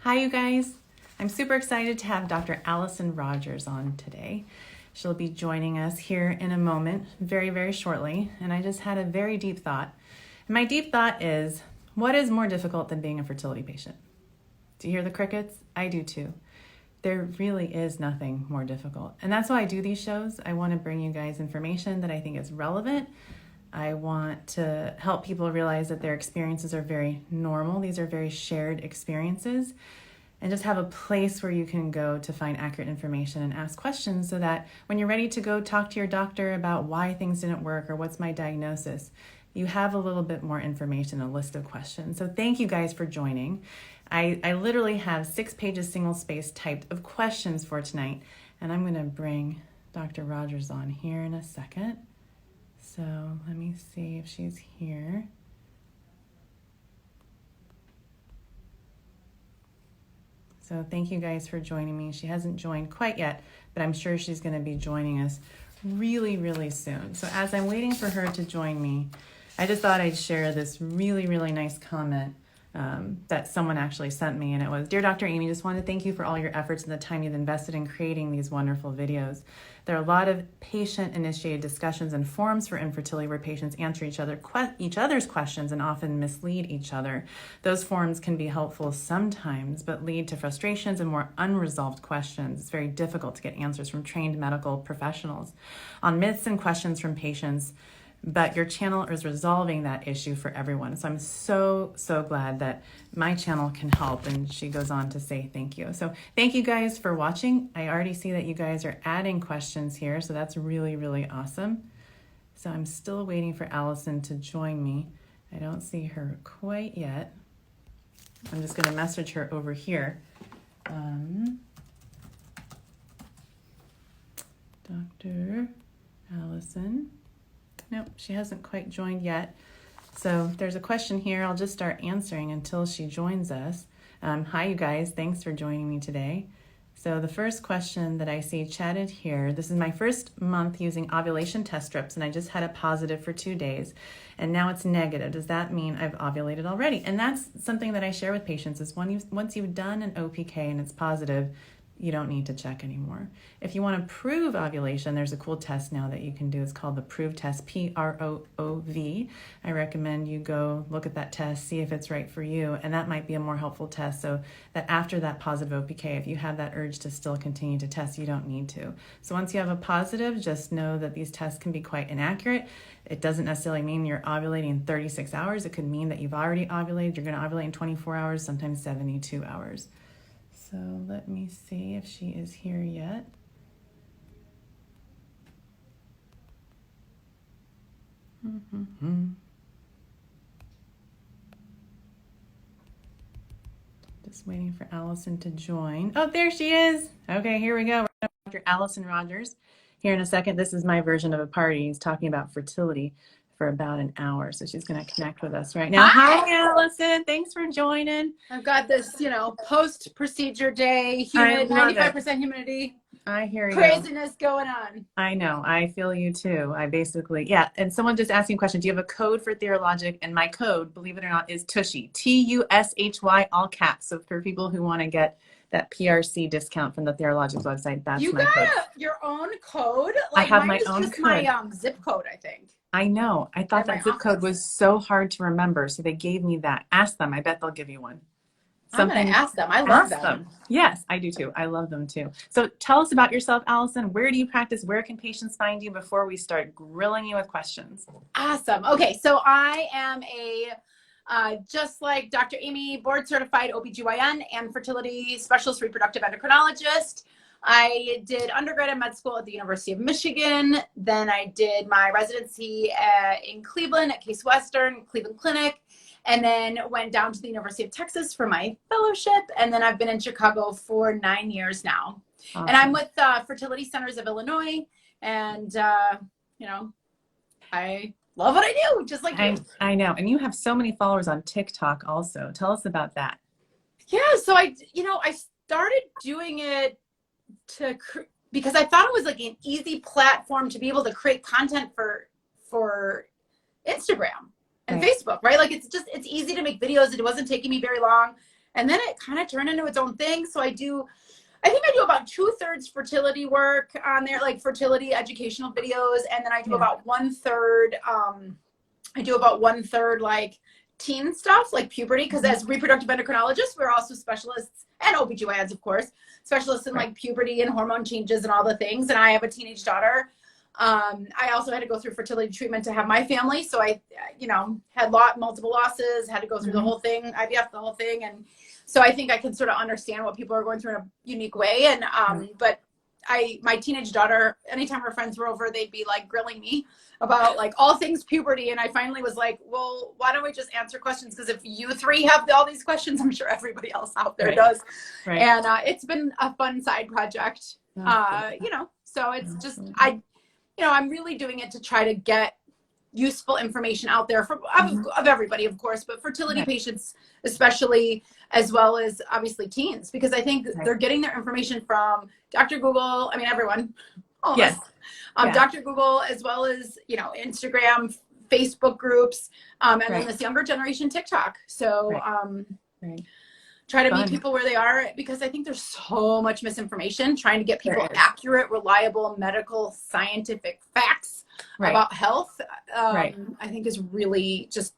Hi, you guys. I'm super excited to have Dr. Allison Rodgers on today. She'll be joining us here in a moment, very, very shortly. And I just had a very deep thought. And my deep thought is, what is more difficult than being a fertility patient? Do you hear the crickets? I do too. There really is nothing more difficult. And that's why I do these shows. I want to bring you guys information that I think is relevant. I want to help people realize that their experiences are very normal. These are very shared experiences. And just have a place where you can go to find accurate information and ask questions so that when you're ready to go talk to your doctor about why things didn't work or what's my diagnosis, you have a little bit more information, a list of questions. So thank you guys for joining. I literally have 6 pages single space typed of questions for tonight. And I'm going to bring Dr. Rodgers on here in a second. So let me see if she's here. So thank you guys for joining me. She hasn't joined quite yet, but I'm sure she's going to be joining us really, really soon. So as I'm waiting for her to join me, I just thought I'd share this really, really nice comment that someone actually sent me. And it was, "Dear Dr. Amy, just want to thank you for all your efforts and the time you've invested in creating these wonderful videos. There are a lot of patient-initiated discussions and forums for infertility where patients answer each other's questions and often mislead each other. Those forums can be helpful sometimes, but lead to frustrations and more unresolved questions. It's very difficult to get answers from trained medical professionals on myths and questions from patients. But your channel is resolving that issue for everyone. So I'm so, so glad that my channel can help." And she goes on to say thank you. So thank you guys for watching. I already see that you guys are adding questions here. So that's really, really awesome. So I'm still waiting for Allison to join me. I don't see her quite yet. I'm just going to message her over here. Dr. Allison. Nope, she hasn't quite joined yet. So there's a question here. I'll just start answering until she joins us. Hi, you guys. Thanks for joining me today. So the first question that I see chatted here, this is my first month using ovulation test strips, and I just had a positive for 2 days, and now it's negative. Does that mean I've ovulated already? And that's something that I share with patients is once you've done an OPK and it's positive, you don't need to check anymore. If you want to prove ovulation, there's a cool test now that you can do. It's called the PROV test, P-R-O-O-V. I recommend you go look at that test, see if it's right for you, and that might be a more helpful test so that after that positive OPK, if you have that urge to still continue to test, you don't need to. So once you have a positive, just know that these tests can be quite inaccurate. It doesn't necessarily mean you're ovulating in 36 hours. It could mean that you've already ovulated. You're going to ovulate in 24 hours, sometimes 72 hours. So let me see if she is here yet. Just waiting for Allison to join. Oh, there she is. Okay, here we go. We're going to Dr. Allison Rodgers here in a second. This is my version of a party. He's talking about fertility for about an hour. So she's going to connect with us right now. Hi, Allison. Thanks for joining. I've got this, post-procedure day, humid, 95% humidity. I hear you. Craziness going on. I know. I feel you too. I basically, And someone just asking a question. Do you have a code for Thyroid? And my code, believe it or not, is Tushy. T-U-S-H-Y, all caps. So for people who want to get that PRC discount from the Thyroid website, that's my code. You got your own code? I have my own just code. My zip code, I think. I know. I thought that zip code was so hard to remember, so they gave me that. Ask them. I bet they'll give you one. I'm going to ask them. I love them. Yes, I do too. I love them too. So tell us about yourself, Allison. Where do you practice? Where can patients find you before we start grilling you with questions? Awesome. Okay, so I am just like Dr. Amy, board certified OBGYN and fertility specialist reproductive endocrinologist. I did undergrad and med school at the University of Michigan. Then I did my residency in Cleveland at Case Western, Cleveland Clinic, and then went down to the University of Texas for my fellowship. And then I've been in Chicago for 9 years now. Awesome. And I'm with Fertility Centers of Illinois. And, I love what I do, just like you. I know. And you have so many followers on TikTok also. Tell us about that. Yeah, so I started doing it because I thought it was like an easy platform to be able to create content for Instagram and Facebook, right? Like it's easy to make videos. It wasn't taking me very long. And then it kind of turned into its own thing. So I think I do about 2/3 fertility work on there, like fertility educational videos. And then I do about 1/3, like teen stuff, like puberty. Because as reproductive endocrinologists, we're also specialists, and OBGYNs, of course, specialists in like puberty and hormone changes and all the things. And I have a teenage daughter. I also had to go through fertility treatment to have my family. So I, had multiple losses, had to go through the whole thing, IVF, the whole thing. And so I think I can sort of understand what people are going through in a unique way. And, but my teenage daughter, anytime her friends were over, they'd be like grilling me about like all things puberty. And I finally was like, well, why don't we just answer questions? Because if you three have all these questions, I'm sure everybody else out there does. Right. And it's been a fun side project, so it's just, I'm really doing it to try to get useful information out there of everybody, of course, but fertility patients, especially, as well as obviously teens, because I think they're getting their information from Dr. Google. I mean, everyone, all of us. Dr. Google, as well as, Instagram, Facebook groups, and then this younger generation, TikTok. So, try to meet people where they are, because I think there's so much misinformation. Trying to get people accurate, reliable medical, scientific facts about health, I think is really just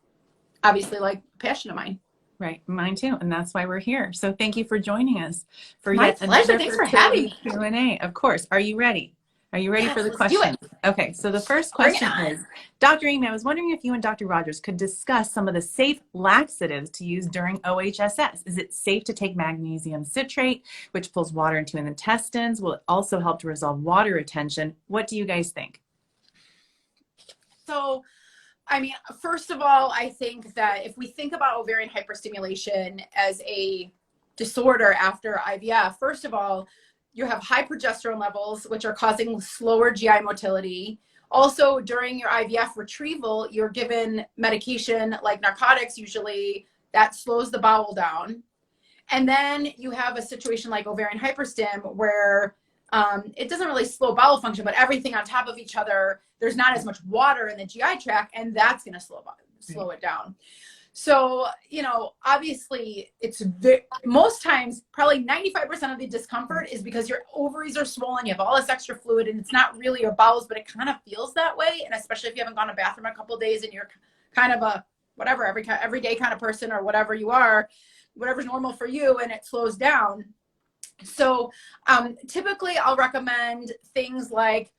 obviously like passion of mine. Right, mine too, and that's why we're here. So thank you for joining us for my pleasure. Thanks for having me. Q&A. Of course. Are you ready? Are you ready for the question? Okay, so the first question is, Dr. Amy, I was wondering if you and Dr. Rodgers could discuss some of the safe laxatives to use during OHSS. Is it safe to take magnesium citrate, which pulls water into the intestines? Will it also help to resolve water retention? What do you guys think? So, I mean, first of all, I think that if we think about ovarian hyperstimulation as a disorder after IVF, first of all, you have high progesterone levels, which are causing slower GI motility. Also, during your IVF retrieval, you're given medication like narcotics, usually, that slows the bowel down. And then you have a situation like ovarian hyperstim where it doesn't really slow bowel function, but everything on top of each other, there's not as much water in the GI tract, and that's going to slow it down. So, obviously it's most times, probably 95% of the discomfort is because your ovaries are swollen, you have all this extra fluid, and it's not really your bowels, but it kind of feels that way. And especially if you haven't gone to the bathroom a couple of days and you're kind of a whatever, everyday kind of person, or whatever you are, whatever's normal for you, and it slows down. So typically I'll recommend things like,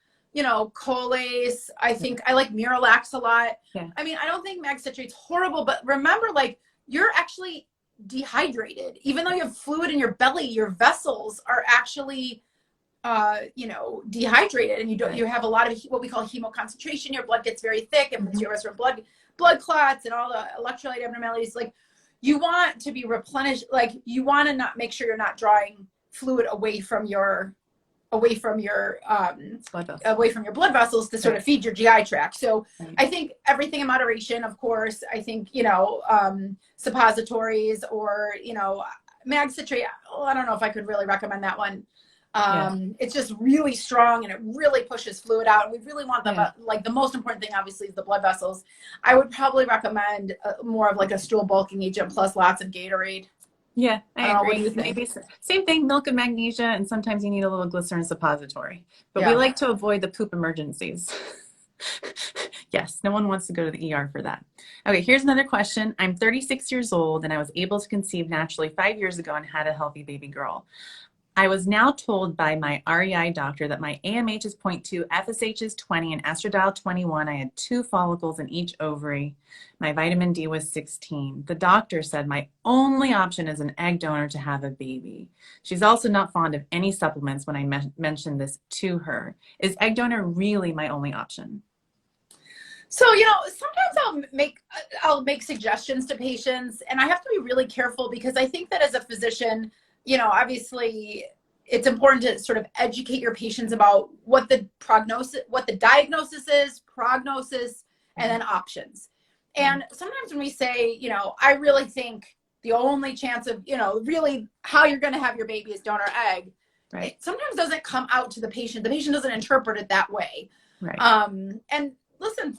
Colace. I think I like Miralax a lot. Yeah. I mean, I don't think mag citrate's horrible, but remember, like, you're actually dehydrated. Even though you have fluid in your belly, your vessels are actually, dehydrated, and you have a lot of what we call hemoconcentration. Your blood gets very thick, and your blood clots and all the electrolyte abnormalities. Like, you want to be replenished. Like, you want to not make sure you're not drawing fluid away from your blood vessels to sort of feed your GI tract. So I think everything in moderation, of course. I think, suppositories or, mag citrate. Oh, I don't know if I could really recommend that one. It's just really strong, and it really pushes fluid out. And we really want them, like, the most important thing, obviously, is the blood vessels. I would probably recommend more of like a stool bulking agent plus lots of Gatorade. Yeah, I agree. Maybe same thing, milk and magnesia, and sometimes you need a little glycerin suppository. But we like to avoid the poop emergencies. Yes, no one wants to go to the ER for that. Okay, here's another question. I'm 36 years old, and I was able to conceive naturally 5 years ago and had a healthy baby girl. I was now told by my REI doctor that my AMH is 0.2, FSH is 20, and estradiol 21. I had 2 follicles in each ovary. My vitamin D was 16. The doctor said my only option is an egg donor to have a baby. She's also not fond of any supplements when I mentioned this to her. Is egg donor really my only option? So, sometimes I'll make suggestions to patients, and I have to be really careful, because I think that as a physician, obviously it's important to sort of educate your patients about what the diagnosis is, prognosis, and then options. And sometimes when we say, I really think the only chance of, really how you're going to have your baby is donor egg, it sometimes doesn't come out to the patient. The patient doesn't interpret it that way. Right. And listen,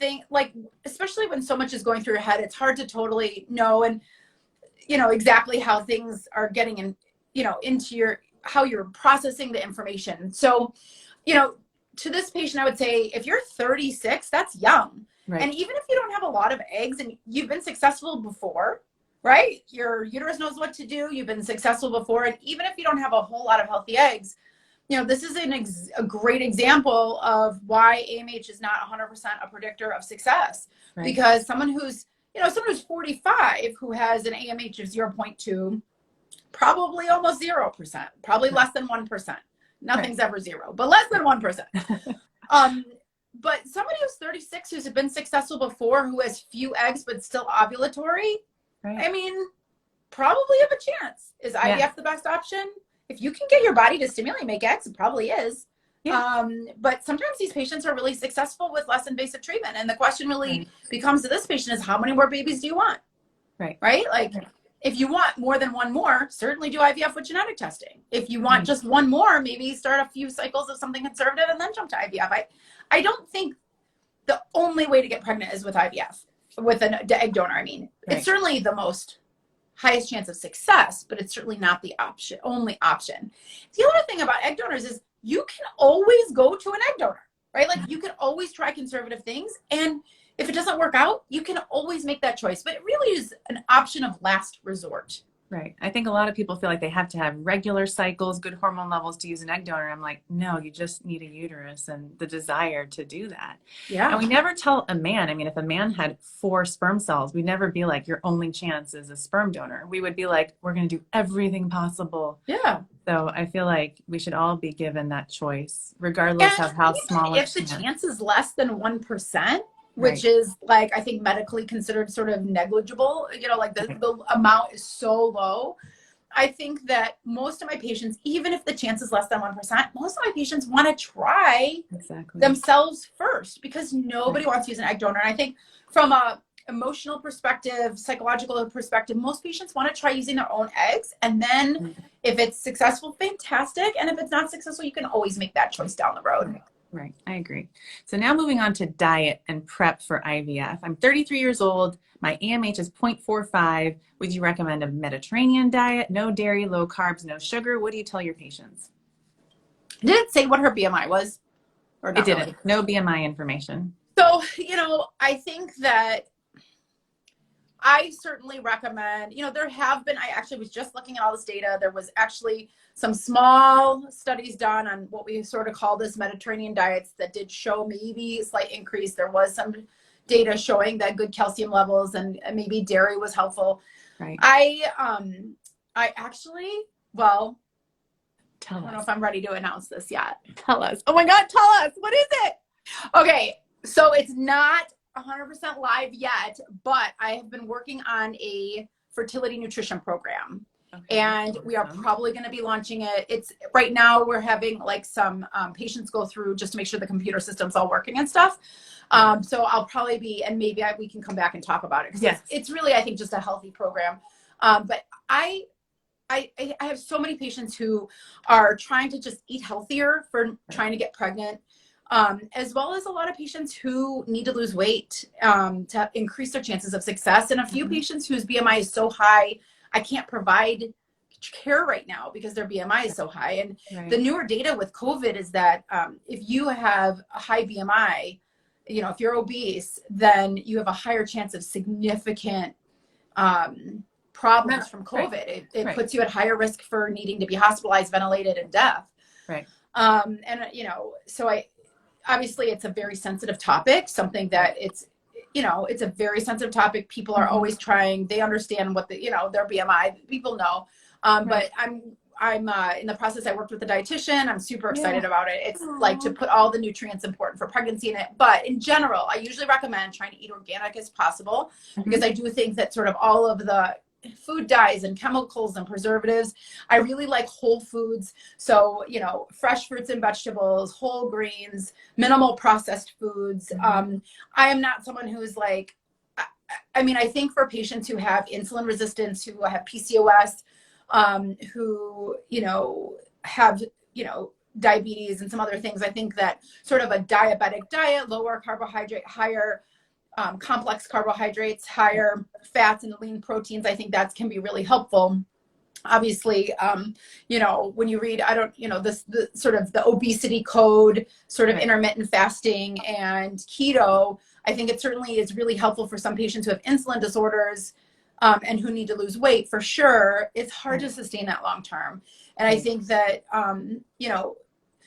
especially when so much is going through your head, it's hard to totally know. And exactly how things are getting in, into how you're processing the information. So, to this patient, I would say if you're 36, that's young. Right. And even if you don't have a lot of eggs and you've been successful before, right? Your uterus knows what to do. You've been successful before. And even if you don't have a whole lot of healthy eggs, this is a great example of why AMH is not 100% a predictor of success. Right. Because someone who's 45 who has an AMH of 0.2, probably almost 0%, probably less than 1%. Nothing's ever zero, but less than 1%. But somebody who's 36 who's been successful before, who has few eggs but still ovulatory, I mean, probably have a chance. Is IVF the best option? If you can get your body to stimulate, make eggs, it probably is. Yeah. But sometimes these patients are really successful with less invasive treatment. And the question really becomes to this patient is, how many more babies do you want? Right? Like, if you want more than one more, certainly do IVF with genetic testing. If you want just one more, maybe start a few cycles of something conservative and then jump to IVF. I don't think the only way to get pregnant is with IVF, with an egg donor. I mean, it's certainly the highest chance of success, but it's certainly not the only option. The other thing about egg donors is you can always go to an egg donor, right? Like you can always try conservative things. And if it doesn't work out, you can always make that choice, but it really is an option of last resort. Right. I think a lot of people feel like they have to have regular cycles, good hormone levels to use an egg donor. I'm like, no, you just need a uterus and the desire to do that. Yeah. And we never tell a man, I mean, if a man had 4 sperm cells, we'd never be like, your only chance is a sperm donor. We would be like, we're going to do everything possible. Yeah. So I feel like we should all be given that choice, regardless of how small if the chance is less than 1%, which is like, I think medically considered sort of negligible, like the amount is so low. I think that most of my patients, even if the chance is less than 1%, most of my patients want to try themselves first because nobody wants to use an egg donor. And I think from a emotional perspective, psychological perspective, most patients want to try using their own eggs. And then if it's successful, fantastic. And if it's not successful, you can always make that choice down the road. Right. I agree. So now moving on to diet and prep for IVF. I'm 33 years old. My AMH is 0.45. Would you recommend a Mediterranean diet? No dairy, low carbs, no sugar. What do you tell your patients? Did it say what her BMI was? Or not? It didn't. Really? No BMI information. So, I think that I certainly recommend, there have been, I actually was just looking at all this data. There was actually some small studies done on what we sort of call this Mediterranean diets that did show maybe a slight increase. There was some data showing that good calcium levels and maybe dairy was helpful. Right. I actually, well, I don't know if I'm ready to announce this yet. Tell us. Oh my God, tell us. What is it? Okay. So it's not 100% live yet, but I have been working on a fertility nutrition program. Okay. And we are probably going to be launching it. It's right now we're having like some patients go through just to make sure the computer system's all working and stuff. So I'll probably be, and maybe we can come back and talk about it. Yes. It's really, I think, just a healthy program. But I have so many patients who are trying to just eat healthier for trying to get pregnant. As well as a lot of patients who need to lose weight to increase their chances of success. And a few patients whose BMI is so high, I can't provide care right now because their BMI is so high. And the newer data with COVID is that if you have a high BMI, if you're obese, then you have a higher chance of significant problems from COVID. It puts you at higher risk for needing to be hospitalized, ventilated, and death. Right. So obviously it's a very sensitive topic, something that it's a very sensitive topic. People are always trying, they understand what their BMI, people know. But I'm in the process, I worked with a dietitian. I'm super excited about it. It's like to put all the nutrients important for pregnancy in it. But in general, I usually recommend trying to eat organic as possible because I do think that sort of all of the food dyes and chemicals and preservatives, I really like whole foods. So, fresh fruits and vegetables, whole grains, minimal processed foods. I am not someone who's like, I think for patients who have insulin resistance, who have PCOS, who, have, diabetes and some other things, I think that sort of a diabetic diet, lower carbohydrate, higher complex carbohydrates, higher fats and lean proteins. I think that can be really helpful. Obviously, you know, when you read, the sort of the obesity code, sort of intermittent fasting and keto, I think it certainly is really helpful for some patients who have insulin disorders and who need to lose weight for sure. It's hard to sustain that long term. And I think that, you know,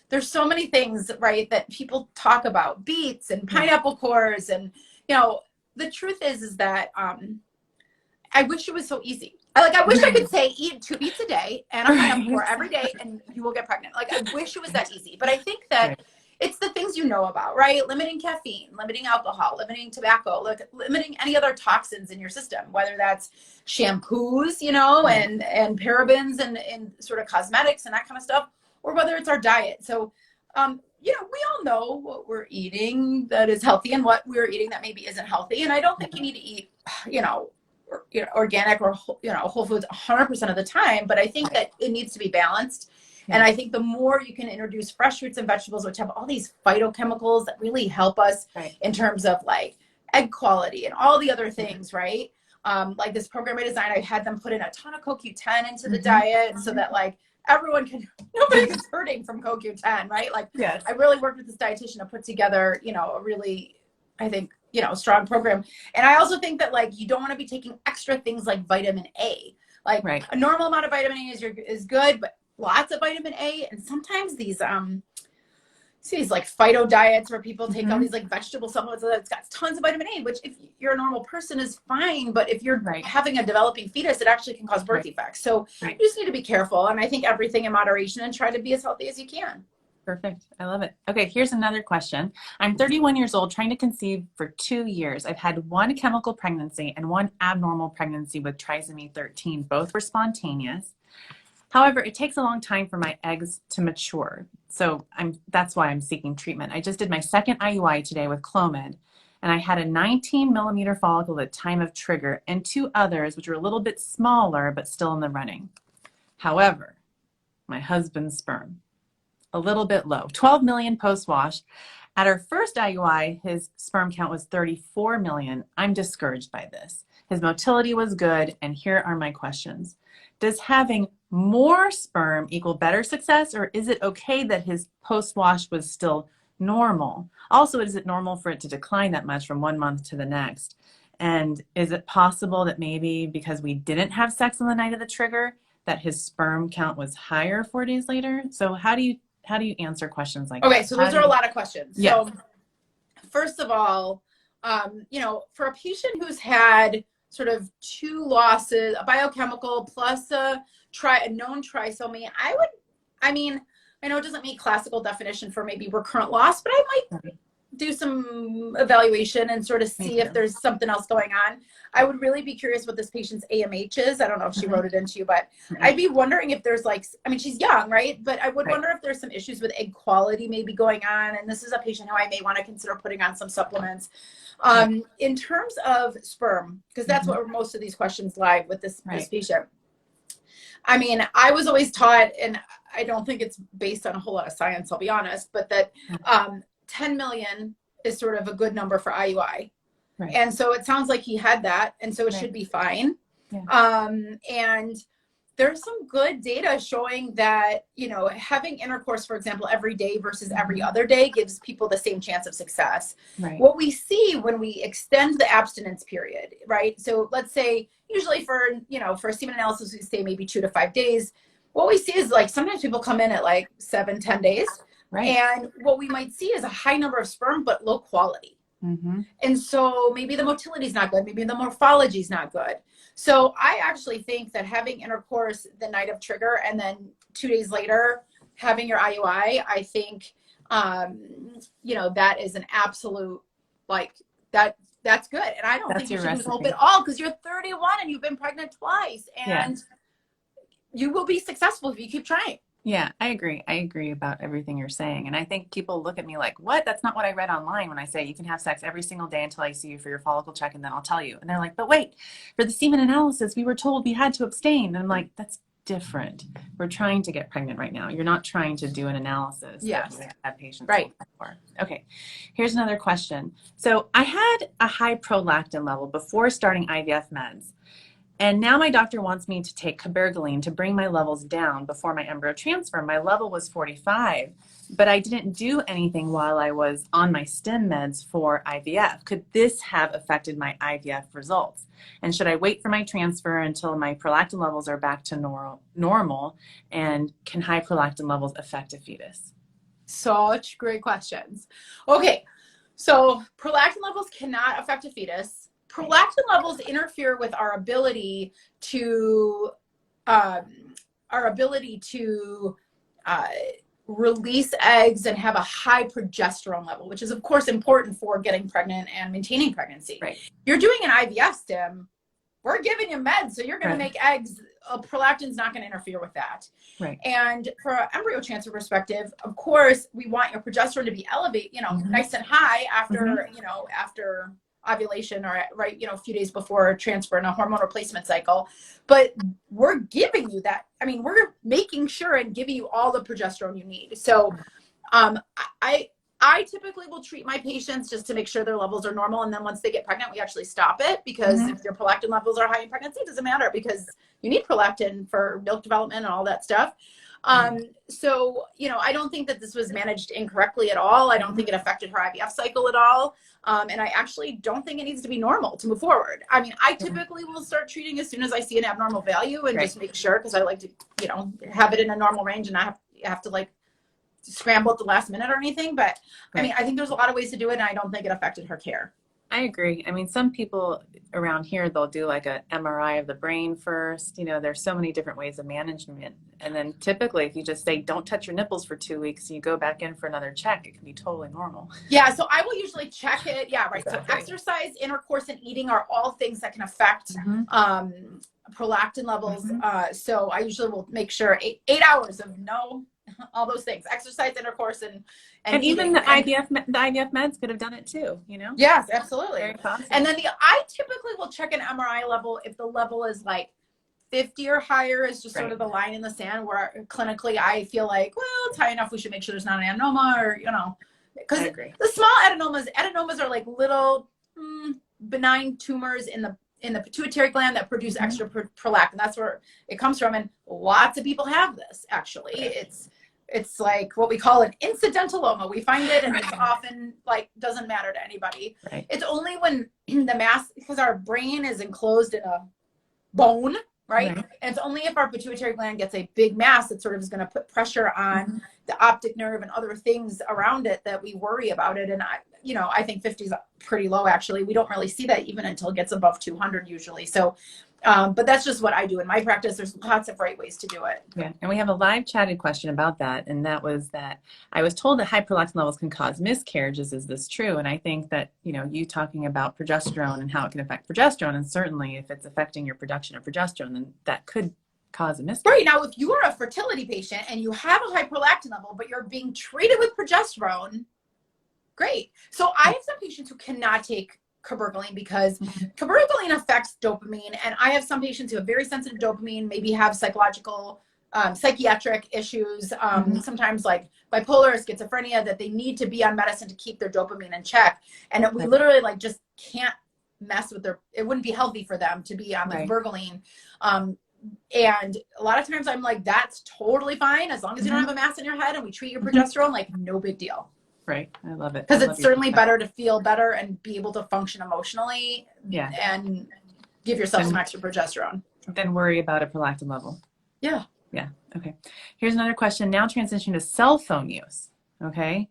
there's so many things, right, that people talk about, beets and pineapple cores. And, you know, the truth is that I wish it was so easy. I wish I could say eat 2 beets a day and a pineapple core every day and you will get pregnant. Like, I wish it was that easy. But I think that it's the things you know about, right? Limiting caffeine, limiting alcohol, limiting tobacco, limiting any other toxins in your system, whether that's shampoos, you know, and parabens and sort of cosmetics and that kind of stuff, or whether it's our diet. So, you know, we all know what we're eating that is healthy and what we're eating that maybe isn't healthy. And I don't think you need to eat, you know, organic or, you know, whole foods 100% of the time, but I think that it needs to be balanced. And I think the more you can introduce fresh fruits and vegetables, which have all these phytochemicals that really help us in terms of like egg quality and all the other things, right? Like this program I designed, I had them put in a ton of CoQ10 into the diet so that like everyone can, nobody gets hurting from CoQ10, right? Like I really worked with this dietitian to put together, you know, a really, I think, you know, strong program. And I also think that like, you don't want to be taking extra things like vitamin A. Like a normal amount of vitamin A is good, but lots of vitamin A. And sometimes these like phyto diets where people take all these like vegetable supplements that's got tons of vitamin A, which if you're a normal person is fine. But if you're having a developing fetus, it actually can cause birth defects. So you just need to be careful. And I think everything in moderation and try to be as healthy as you can. Perfect. I love it. Okay, here's another question. I'm 31 years old, trying to conceive for 2 years. I've had 1 chemical pregnancy and 1 abnormal pregnancy with trisomy 13. Both were spontaneous. However, it takes a long time for my eggs to mature. So that's why I'm seeking treatment. I just did my 2nd IUI today with Clomid, and I had a 19 millimeter follicle at time of trigger and 2 others, which were a little bit smaller, but still in the running. However, my husband's sperm, a little bit low, 12 million post-wash. At our first IUI, his sperm count was 34 million. I'm discouraged by this. His motility was good, and here are my questions. Does having more sperm equal better success, or is it okay that his post-wash was still normal? Also, is it normal for it to decline that much from 1 month to the next? And is it possible that maybe because we didn't have sex on the night of the trigger, that his sperm count was higher 4 days later? So how do you answer questions like that? Okay, so those are a lot of questions. So first of all, you know, for a patient who's had sort of 2 losses, a biochemical plus a known trisomy, I mean, I know it doesn't meet classical definition for maybe recurrent loss, but I might do some evaluation and sort of see if there's something else going on. I would really be curious what this patient's AMH is. I don't know if she wrote it into you, but I'd be wondering if there's like, I mean, she's young, right? But I would wonder if there's some issues with egg quality maybe going on. And this is a patient who I may want to consider putting on some supplements. In terms of sperm, because that's what most of these questions lie with this patient. I mean, I was always taught, and I don't think it's based on a whole lot of science, I'll be honest, but that 10 million is sort of a good number for IUI. And so it sounds like he had that, and so it should be fine. And there's some good data showing that, you know, having intercourse, for example, every day versus every other day gives people the same chance of success. What we see when we extend the abstinence period, right? So let's say usually for, you know, for a semen analysis, we say maybe 2 to 5 days. What we see is like sometimes people come in at like 7, 10 days. And what we might see is a high number of sperm, but low quality. And so maybe the motility is not good. Maybe the morphology is not good. So I actually think that having intercourse the night of trigger and then 2 days later having your IUI, I think, you know, that is an absolute, like, that's good. And I don't think you should hope at all because you're 31 and you've been pregnant twice. And you will be successful if you keep trying. Yeah, I agree. I agree about everything you're saying. And I think people look at me like, what? That's not what I read online when I say you can have sex every single day until I see you for your follicle check and then I'll tell you. And they're like, but wait, for the semen analysis, we were told we had to abstain. And I'm like, that's different. We're trying to get pregnant right now. You're not trying to do an analysis. Yes. That patient's Right. for. Okay. Here's another question. So I had a high prolactin level before starting IVF meds. And now my doctor wants me to take cabergoline to bring my levels down before my embryo transfer. My level was 45, but I didn't do anything while I was on my stem meds for IVF. Could this have affected my IVF results? And should I wait for my transfer until my prolactin levels are back to normal? And can high prolactin levels affect a fetus? Such great questions. Okay, so prolactin levels cannot affect a fetus. Prolactin levels interfere with our ability to release eggs and have a high progesterone level, which is of course important for getting pregnant and maintaining pregnancy. Right. You're doing an IVF stim, we're giving you meds, so you're going to make eggs. Prolactin's not going to interfere with that. Right. And for an embryo transfer perspective, of course, we want your progesterone to be elevated, nice and high after, after ovulation or a few days before transfer in a hormone replacement cycle. But we're giving you that. I mean, we're making sure and giving you all the progesterone you need. So I typically will treat my patients just to make sure their levels are normal. And then once they get pregnant, we actually stop it, because if your prolactin levels are high in pregnancy, it doesn't matter, because you need prolactin for milk development and all that stuff. So, I don't think that this was managed incorrectly at all. I don't think it affected her IVF cycle at all. And I actually don't think it needs to be normal to move forward. I mean, I typically will start treating as soon as I see an abnormal value and just make sure, because I like to, have it in a normal range and not have to like scramble at the last minute or anything. But I mean, I think there's a lot of ways to do it, and I don't think it affected her care. I agree. I mean, some people around here, they'll do like a MRI of the brain first. There's so many different ways of management. And then typically if you just say, don't touch your nipples for 2 weeks and you go back in for another check, it can be totally normal. Yeah. So I will usually check it. Yeah. Right. Exactly. So exercise, intercourse, and eating are all things that can affect, prolactin levels. So I usually will make sure 8 hours of all those things, exercise, intercourse, and even the IVF meds could have done it too, Yes, absolutely. Very possible. And then I typically will check an MRI level if the level is like 50 or higher, is just sort of the line in the sand where clinically I feel like, well, it's high enough, we should make sure there's not an adenoma, or because the small adenomas are like little benign tumors in the pituitary gland that produce extra prolactin. That's where it comes from, and lots of people have this. Actually, it's like what we call an incidentaloma. We find it, and it's often like doesn't matter to anybody. It's only when the mass, because our brain is enclosed in a bone, right? And it's only if our pituitary gland gets a big mass that sort of is going to put pressure on the optic nerve and other things around it that we worry about it. And I think 50 is pretty low, actually. We don't really see that even until it gets above 200 usually. So, but that's just what I do in my practice. There's lots of right ways to do it. Yeah. And we have a live chatted question about that. And that was that I was told that high prolactin levels can cause miscarriages. Is this true? And I think that, you talking about progesterone and how it can affect progesterone, and certainly if it's affecting your production of progesterone, then that could cause a miscarriage. Right. Now, if you are a fertility patient and you have a high prolactin level, but you're being treated with progesterone, great. So I have some patients who cannot take cabergoline because cabergoline affects dopamine. And I have some patients who have very sensitive dopamine, maybe have psychological, psychiatric issues, sometimes like bipolar or schizophrenia, that they need to be on medicine to keep their dopamine in check. And we literally like just can't mess with it wouldn't be healthy for them to be on the cabergoline. And a lot of times I'm like, that's totally fine. As long as you don't have a mass in your head and we treat your progesterone, like no big deal. Right. I love it. Because it's certainly better to feel better and be able to function emotionally and give yourself some extra progesterone. Then worry about a prolactin level. Yeah. Yeah. Okay. Here's another question. Now transition to cell phone use. Okay.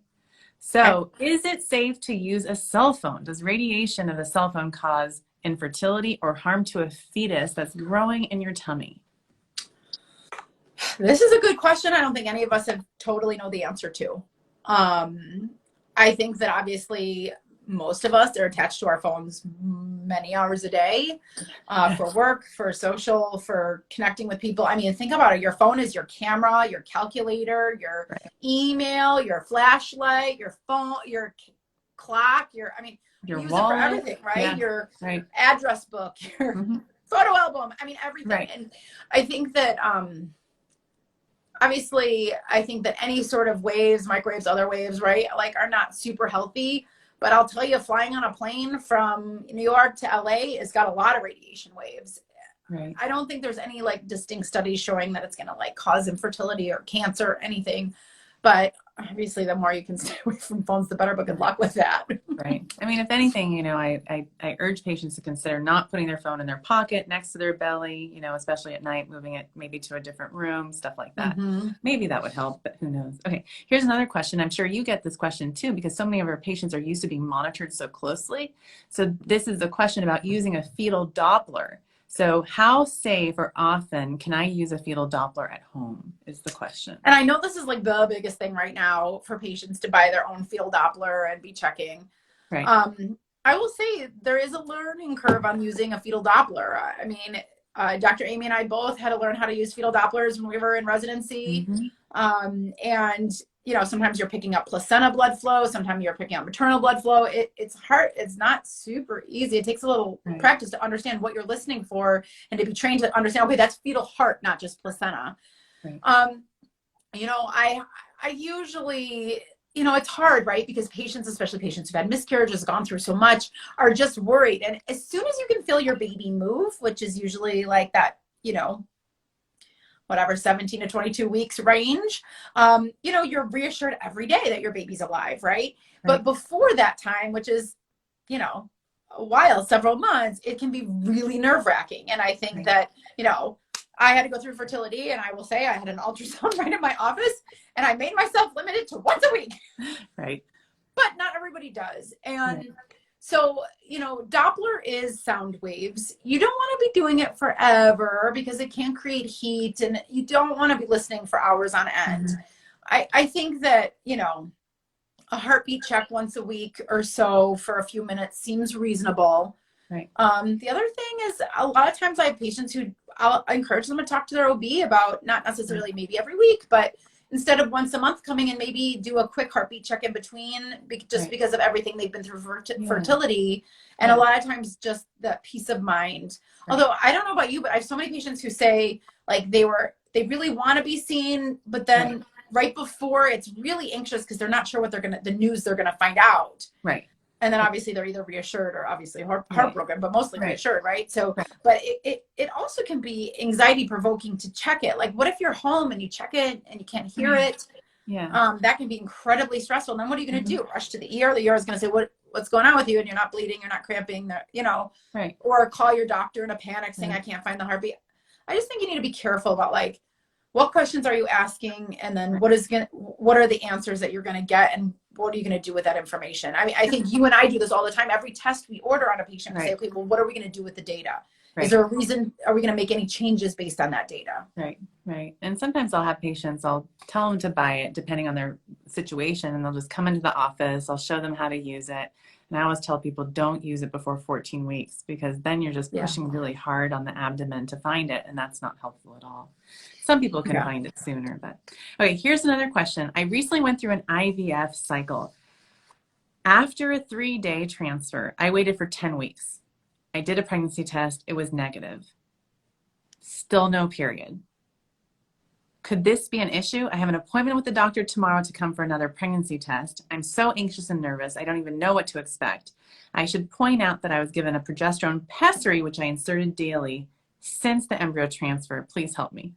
So is it safe to use a cell phone? Does radiation of a cell phone cause infertility or harm to a fetus that's growing in your tummy? This is a good question. I don't think any of us have totally know the answer to. I think that obviously most of us are attached to our phones many hours a day, for work, for social, for connecting with people. I mean, think about it. Your phone is your camera, your calculator, your email, your flashlight, your phone, your clock, your your use wallet, it for everything, right? Your address book, your photo album. I mean, everything. Right. And I think that, obviously, I think that any sort of waves, microwaves, other waves, right, like are not super healthy. But I'll tell you, flying on a plane from New York to LA has got a lot of radiation waves. Right. I don't think there's any like distinct studies showing that it's going to like cause infertility or cancer or anything. But obviously, the more you can stay away from phones, the better. But good luck with that. Right. I mean, if anything, you know, I urge patients to consider not putting their phone in their pocket next to their belly, you know, especially at night, moving it maybe to a different room, stuff like that. Mm-hmm. Maybe that would help, but who knows? Okay. Here's another question. I'm sure you get this question too, because so many of our patients are used to being monitored so closely. So this is a question about using a fetal Doppler. So how safe or often can I use a fetal Doppler at home is the question. And I know this is like the biggest thing right now for patients to buy their own fetal Doppler and be checking. Right. I will say there is a learning curve on using a fetal Doppler. I mean, Dr. Amy and I both had to learn how to use fetal Dopplers when we were in residency. Mm-hmm. And, you know, sometimes you're picking up placenta blood flow. Sometimes you're picking up maternal blood flow. It's hard. It's not super easy. It takes a little Right. practice to understand what you're listening for and to be trained to understand, okay, that's fetal heart, not just placenta. Right. You know, I usually, you know, it's hard, right? Because patients, especially patients who've had miscarriages, gone through so much, are just worried. And as soon as you can feel your baby move, which is usually like that, you know, whatever, 17 to 22 weeks range, you know, you're reassured every day that your baby's alive, right? But before that time, which is, you know, a while, several months, it can be really nerve-wracking. And I think that, you know, I had to go through fertility, and I will say I had an ultrasound right in my office, and I made myself limited to once a week. Right. But not everybody does. And so, you know, Doppler is sound waves. You don't want to be doing it forever because it can create heat, and you don't want to be listening for hours on end. Mm-hmm. I think that, you know, a heartbeat check once a week or so for a few minutes seems reasonable. Right. The other thing is a lot of times I have patients who I'll encourage them to talk to their OB about not necessarily maybe every week, but instead of once a month coming and maybe do a quick heartbeat check in between just because of everything they've been through for fertility. And a lot of times just that peace of mind. Although I don't know about you, but I have so many patients who say like they really want to be seen, but then right before it's really anxious because they're not sure what the news they're going to find out. Right. And then obviously they're either reassured or obviously heartbroken, but mostly reassured, right? So, but it also can be anxiety provoking to check it. Like, what if you're home and you check it and you can't hear it? Yeah. That can be incredibly stressful. And then what are you going to do? Rush to the ER? The ER is going to say, what's going on with you? And you're not bleeding, you're not cramping, you know, or call your doctor in a panic saying, I can't find the heartbeat. I just think you need to be careful about like, what questions are you asking? And then what are the answers that you're going to get? And what are you going to do with that information? I mean, I think you and I do this all the time. Every test we order on a patient, we say, okay, well, what are we going to do with the data? Is there a reason? Are we going to make any changes based on that data? Right. And sometimes I'll have patients, I'll tell them to buy it depending on their situation, and they'll just come into the office. I'll show them how to use it. And I always tell people, don't use it before 14 weeks because then you're just pushing really hard on the abdomen to find it. And that's not helpful at all. Some people can find it sooner, but okay, here's another question. I recently went through an IVF cycle. After a 3-day transfer, I waited for 10 weeks. I did a pregnancy test. It was negative. Still no period. Could this be an issue? I have an appointment with the doctor tomorrow to come for another pregnancy test. I'm so anxious and nervous. I don't even know what to expect. I should point out that I was given a progesterone pessary, which I inserted daily since the embryo transfer. Please help me.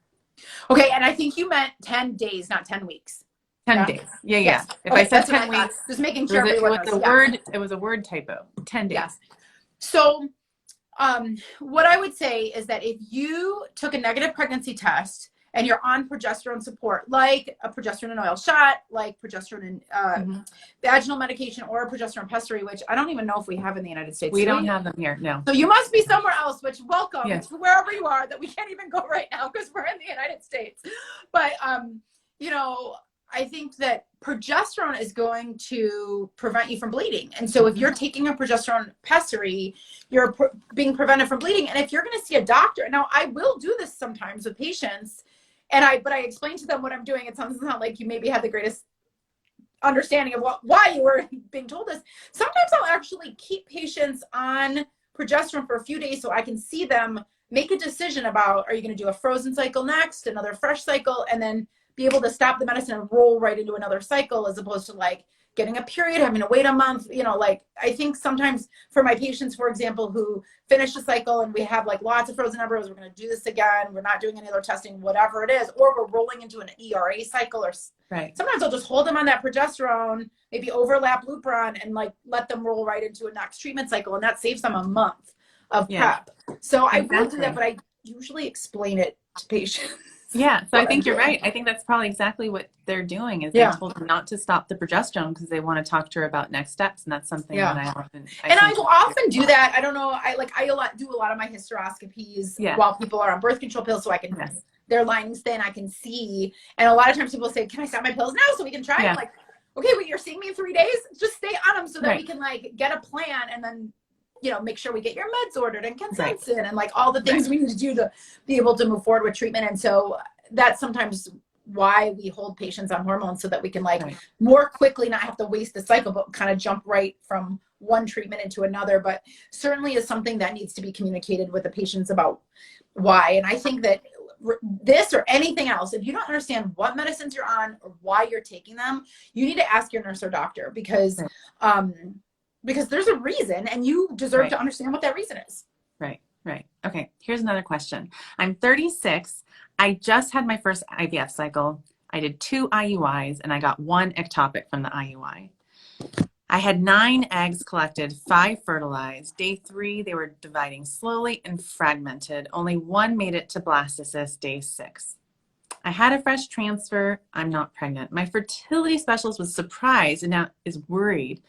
Okay, and I think you meant 10 days, not 10 weeks. 10 days. Yeah. If I said 10 weeks, just making sure it was a word typo. 10 days. Yes. So what I would say is that if you took a negative pregnancy test and you're on progesterone support, like a progesterone and oil shot, like progesterone and vaginal medication, or a progesterone pessary, which I don't even know if we have in the United States. We don't have them here, no. So you must be somewhere else, which welcome to wherever you are that we can't even go right now because we're in the United States. But, you know, I think that progesterone is going to prevent you from bleeding. And so if you're taking a progesterone pessary, you're being prevented from bleeding. And if you're going to see a doctor, now I will do this sometimes with patients, but I explain to them what I'm doing. It sounds not like you maybe have the greatest understanding of why you were being told this. Sometimes I'll actually keep patients on progesterone for a few days so I can see them make a decision about, are you going to do a frozen cycle next, another fresh cycle, and then be able to stop the medicine and roll right into another cycle, as opposed to like getting a period, having to wait a month. You know, like I think sometimes for my patients, for example, who finish a cycle and we have like lots of frozen embryos, we're going to do this again, we're not doing any other testing, whatever it is, or we're rolling into an ERA cycle, or sometimes I'll just hold them on that progesterone, maybe overlap Lupron, and like let them roll right into a next treatment cycle, and that saves them a month of prep. So I will do that, but I usually explain it to patients. Yeah, so I think you're right. I think that's probably exactly what they're doing, is they told her not to stop the progesterone because they want to talk to her about next steps, and that's something that I often I will often do that. I don't know. I do a lot of my hysteroscopies while people are on birth control pills, so I can their linings thin, I can see. And a lot of times people say, "Can I stop my pills now so we can try?" I'm like, "Okay, wait, you're seeing me in 3 days? Just stay on them so that we can like get a plan, and then make sure we get your meds ordered and consents in, and like all the things we need to do to be able to move forward with treatment." And so that's sometimes why we hold patients on hormones, so that we can like more quickly not have to waste the cycle, but kind of jump right from one treatment into another. But certainly is something that needs to be communicated with the patients about why. And I think that this or anything else, if you don't understand what medicines you're on or why you're taking them, you need to ask your nurse or doctor, because there's a reason, and you deserve to understand what that reason is. Right. Okay, here's another question. I'm 36. I just had my first IVF cycle. I did 2 IUIs, and I got 1 ectopic from the IUI. I had 9 eggs collected, 5 fertilized. Day 3, they were dividing slowly and fragmented. Only 1 made it to blastocyst day 6. I had a fresh transfer. I'm not pregnant. My fertility specialist was surprised and now is worried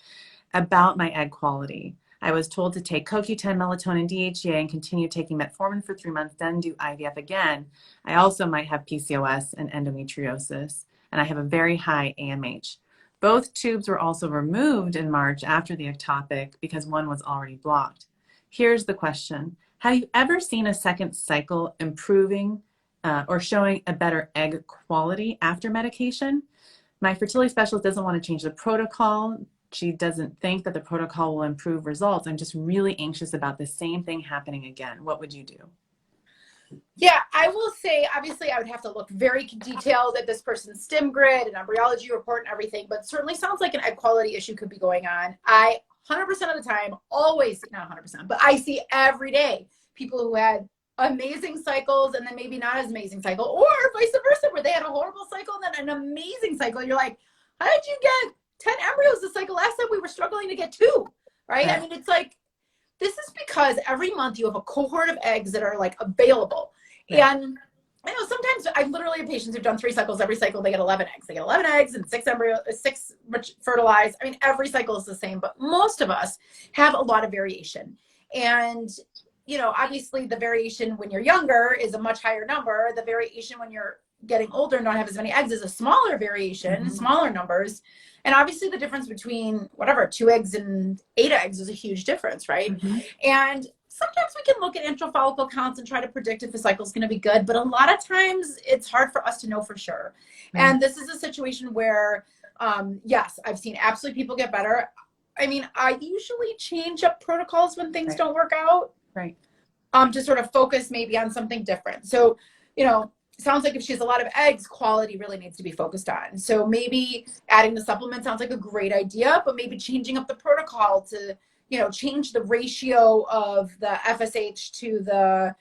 about my egg quality. I was told to take CoQ10, melatonin, DHEA, and continue taking metformin for 3 months, then do IVF again. I also might have PCOS and endometriosis, and I have a very high AMH. Both tubes were also removed in March after the ectopic because one was already blocked. Here's the question. Have you ever seen a second cycle improving or showing a better egg quality after medication? My fertility specialist doesn't want to change the protocol. She doesn't think that the protocol will improve results. I'm just really anxious about the same thing happening again. What would you do? Yeah, I will say, obviously, I would have to look very detailed at this person's stim grid and embryology report and everything, but certainly sounds like an egg quality issue could be going on. I, 100% of the time, always, not 100%, but I see every day people who had amazing cycles and then maybe not as amazing cycle, or vice versa, where they had a horrible cycle and then an amazing cycle. You're like, how did you get 10 embryos the cycle last time we were struggling to get 2, right? I mean, it's like, this is because every month you have a cohort of eggs that are like available. And I know sometimes I literally have patients who've done 3 cycles. Every cycle they get 11 eggs. They get 11 eggs and 6 embryos, 6 fertilized. I mean, every cycle is the same, but most of us have a lot of variation. And, obviously the variation when you're younger is a much higher number. The variation when you're getting older and don't have as many eggs is a smaller variation, smaller numbers. And obviously the difference between 2 eggs and 8 eggs is a huge difference, right? And sometimes we can look at antral follicle counts and try to predict if the cycle is going to be good, but a lot of times it's hard for us to know for sure. And this is a situation where, yes, I've seen absolutely people get better. I mean, I usually change up protocols when things don't work out, to sort of focus maybe on something different. So, sounds like if she has a lot of eggs, quality really needs to be focused on. So maybe adding the supplement sounds like a great idea, but maybe changing up the protocol to, change the ratio of the FSH to the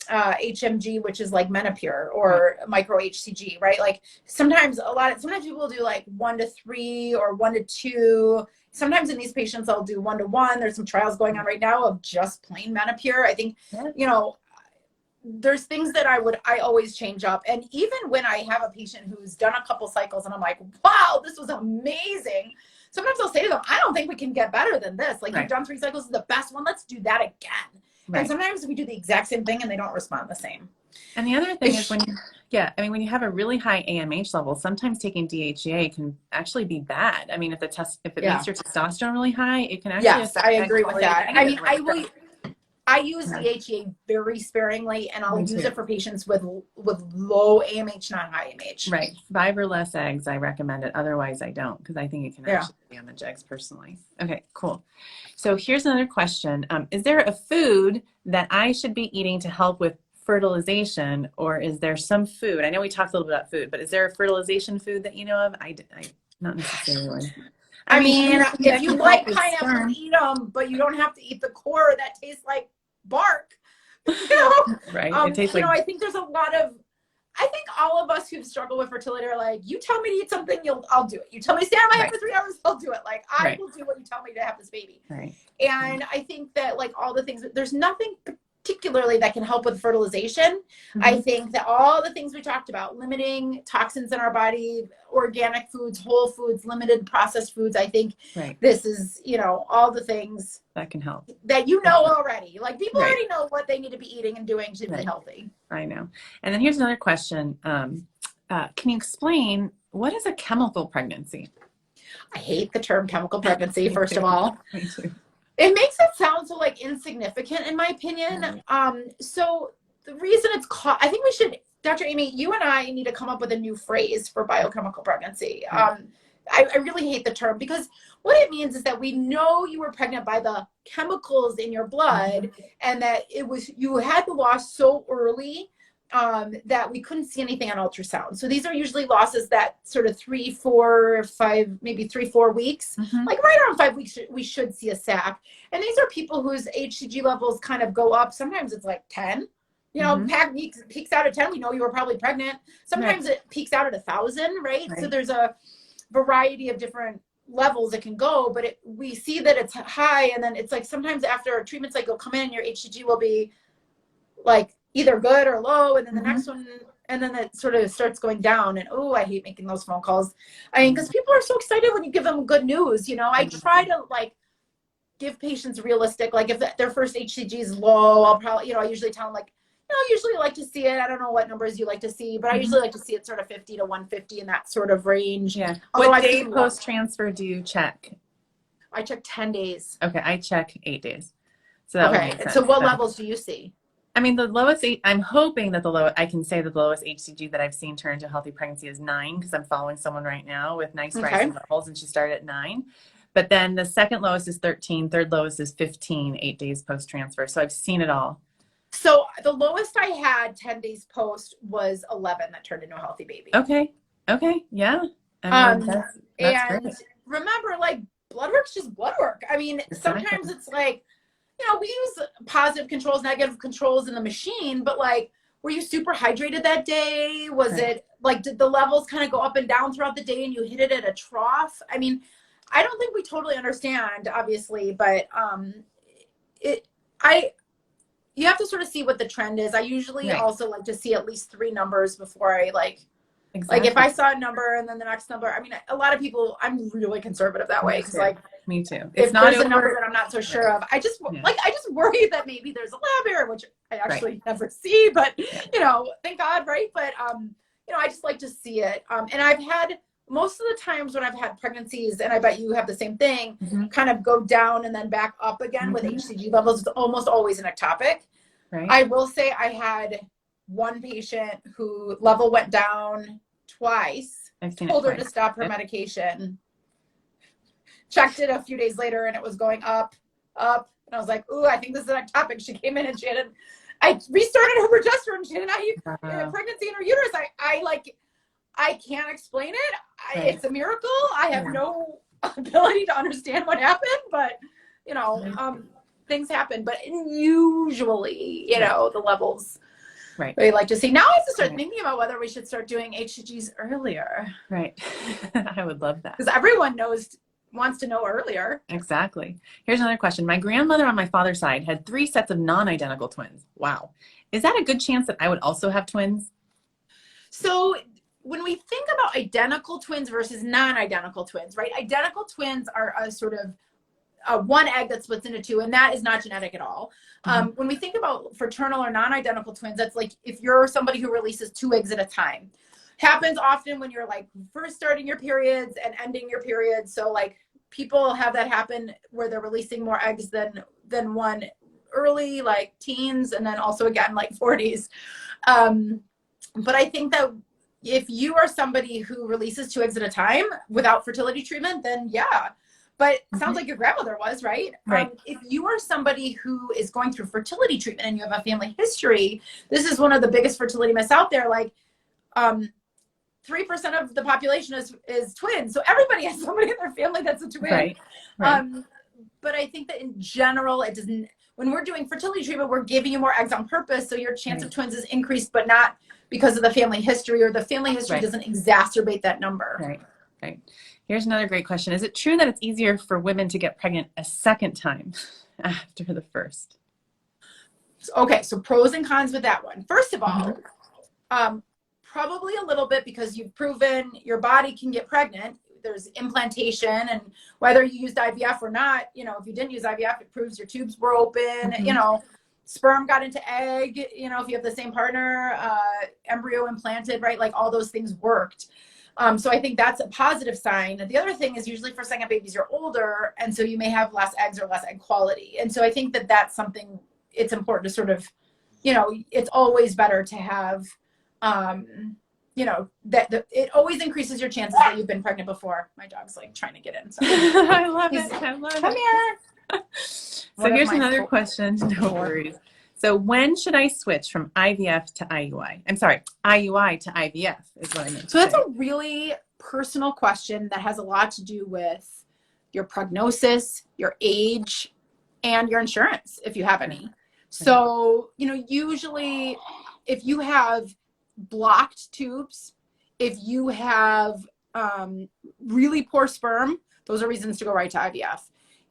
HMG, which is like Menopur or micro HCG, right? Like sometimes people will do like 1-3 or 1-2. Sometimes in these patients, I'll do 1-1. There's some trials going on right now of just plain Menopur. I think, there's things that I always change up. And even when I have a patient who's done a couple cycles and I'm like, wow, this was amazing. Sometimes I'll say to them, I don't think we can get better than this. Like you've done 3 cycles, is the best one. Let's do that again. And sometimes we do the exact same thing and they don't respond the same. And the other thing is when you have a really high AMH level, sometimes taking DHEA can actually be bad. I mean, if it makes your testosterone really high, it can actually affect. I agree with that. I mean, I use Yeah. DHEA very sparingly, and I'll Me use too. it for patients with low AMH, not high AMH. Right. 5 or less eggs, I recommend it. Otherwise, I don't, because I think it can Yeah. actually damage eggs personally. Okay, cool. So here's another question. Is there a food that I should be eating to help with fertilization, or is there some food? I know we talked a little bit about food, but is there a fertilization food that you know of? I not necessarily. I mean, anything if that you can like help with pineapple, sperm. eat them, but you don't have to eat the core that tastes like bark. You know, Right. It tastes you know, like, I think there's a lot of. I think all of us who've struggled with fertility are like, you tell me to eat something, I'll do it. You tell me to stay on my head right, for 3 hours, I'll do it. Like, I right, will do what you tell me to have this baby. right. And I think that like all the things, there's nothing particularly that can help with fertilization. I Mhm. think that all the things we talked about, limiting toxins in our body, organic foods, whole foods, limited processed foods, I think Right. this is, you know, all the things That can help. that you know already. Like people Right. already know what they need to be eating and doing to be Right. healthy. I know. And then here's another question. Can you explain what is a chemical pregnancy? I hate the term chemical pregnancy, Me first too. of all. Me too. It makes it sound so like insignificant in my opinion. So the reason it's called, I think we should, Dr. Amy, you and I need to come up with a new phrase for biochemical pregnancy. I really hate the term because what it means is that we know you were pregnant by the chemicals in your blood and that it was, you had the loss so early that we couldn't see anything on ultrasound. So these are usually losses that sort of 3, 4, 5, maybe 3, 4 weeks, like right around 5 weeks, we should see a sac. And these are people whose HCG levels kind of go up. Sometimes it's like 10, you know, peaks out at 10. We know you were probably pregnant. Sometimes it peaks out at 1,000, right? So there's a variety of different levels it can go, but we see that it's high. And then it's like, sometimes after a treatment cycle come in, your HCG will be like either good or low, and then the next one, and then it sort of starts going down. And oh, I hate making those phone calls. I mean, because people are so excited when you give them good news. You know, I try to like give patients realistic, like if their first HCG is low, I'll probably, you know, I usually tell them like, you know, I usually like to see it. I don't know what numbers you like to see, but I usually like to see it sort of 50 to 150 in that sort of range. Yeah. Although What day post transfer do you check? I check 10 days. Okay, I check 8 days. So that would make sense. So what levels do you see? I mean, the lowest, I'm hoping that I can say that the lowest HCG that I've seen turn into a healthy pregnancy is 9, because I'm following someone right now with nice rising levels, and she started at 9. But then the second lowest is 13, third lowest is 15, 8 days post transfer. So I've seen it all. So the lowest I had 10 days post was 11 that turned into a healthy baby. Okay. Yeah. I mean, that's and great. Remember, like, blood work's just blood work. I mean, sometimes it's like, you know, we use positive controls, negative controls in the machine, but like, were you super hydrated that day? Was it like, did the levels kind of go up and down throughout the day and you hit it at a trough? I mean, I don't think we totally understand, obviously, but you have to sort of see what the trend is. I usually also like to see at least 3 numbers before I like if I saw a number and then the next number. I mean, a lot of people, I'm really conservative that way because like me too. If there's a number that I'm not so sure of, I just worry that maybe there's a lab error, which I actually never see, but you know, thank God, right? But you know, I just like to see it. And I've had most of the times when I've had pregnancies, and I bet you have the same thing, kind of go down and then back up again with HCG levels. It's almost always an ectopic. Right. I will say I had one patient who level went down twice. Told her to stop her medication. Checked it a few days later and it was going up. And I was like, ooh, I think this is an ectopic. She came in and I restarted her progesterone. She had a pregnancy in her uterus. I can't explain it. It's a miracle. I have no ability to understand what happened, but you know, things happen. But usually, you know, the levels we like to see. Now I have to start thinking about whether we should start doing HCGs earlier. Right. I would love that. Because everyone wants to know earlier. Exactly. Here's another question. My grandmother on my father's side had 3 sets of non-identical twins. Wow. Is that a good chance that I would also have twins? So when we think about identical twins versus non-identical twins, right? Identical twins are a sort of one egg that splits into 2, and that is not genetic at all. When we think about fraternal or non-identical twins, that's like if you're somebody who releases 2 eggs at a time. Happens often when you're like first starting your periods and ending your periods. So like people have that happen where they're releasing more eggs than one early like teens, and then also again like 40s. But I think that if you are somebody who releases 2 eggs at a time without fertility treatment, then yeah. But it sounds like your grandmother was, right? Right. If you are somebody who is going through fertility treatment and you have a family history, this is one of the biggest fertility myths out there. Like, 3% of the population is twins. So everybody has somebody in their family that's a twin. Right. But I think that in general, it doesn't, when we're doing fertility treatment, we're giving you more eggs on purpose. So your chance of twins is increased, but not because of the family history, or the family history doesn't exacerbate that number. Right. Here's another great question. Is it true that it's easier for women to get pregnant a second time after the first? Okay, so pros and cons with that one. First of all, probably a little bit, because you've proven your body can get pregnant. There's implantation, and whether you used IVF or not, you know, if you didn't use IVF, it proves your tubes were open, you know, sperm got into egg, you know, if you have the same partner, embryo implanted, right? Like all those things worked. So I think that's a positive sign. And the other thing is, usually for second babies, you're older, and so you may have less eggs or less egg quality. And so I think that that's something it's important to sort of, you know, it's always better to have, you know, it always increases your chances that you've been pregnant before. My dog's like trying to get in. So I love it. Come here. So here's another question. No worries. So when should I switch from IVF to IUI? I'm sorry, IUI to IVF is what I meant. So that's a really personal question that has a lot to do with your prognosis, your age, and your insurance, if you have any. So, you know, usually if you have blocked tubes, if you have really poor sperm, those are reasons to go right to IVF.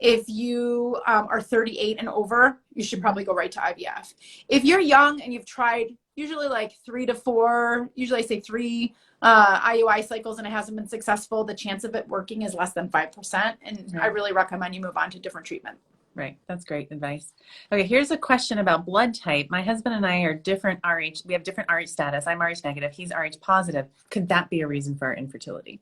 If you are 38 and over, you should probably go right to IVF. If you're young and you've tried usually like 3 to 4, usually I say 3 IUI cycles and it hasn't been successful, the chance of it working is less than 5%. And I really recommend you move on to different treatment. Right. That's great advice. Okay. Here's a question about blood type. My husband and I are different RH. We have different RH status. I'm RH negative. He's RH positive. Could that be a reason for our infertility?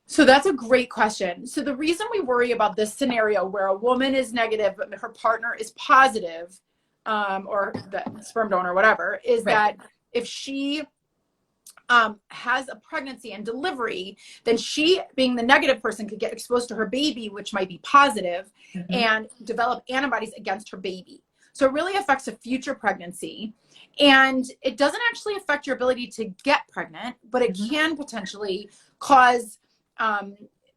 So that's a great question. So the reason we worry about this scenario where a woman is negative, but her partner is positive, or the sperm donor, whatever, is that if she has a pregnancy and delivery, then she, being the negative person, could get exposed to her baby, which might be positive, and develop antibodies against her baby. So it really affects a future pregnancy. And it doesn't actually affect your ability to get pregnant, but it can potentially cause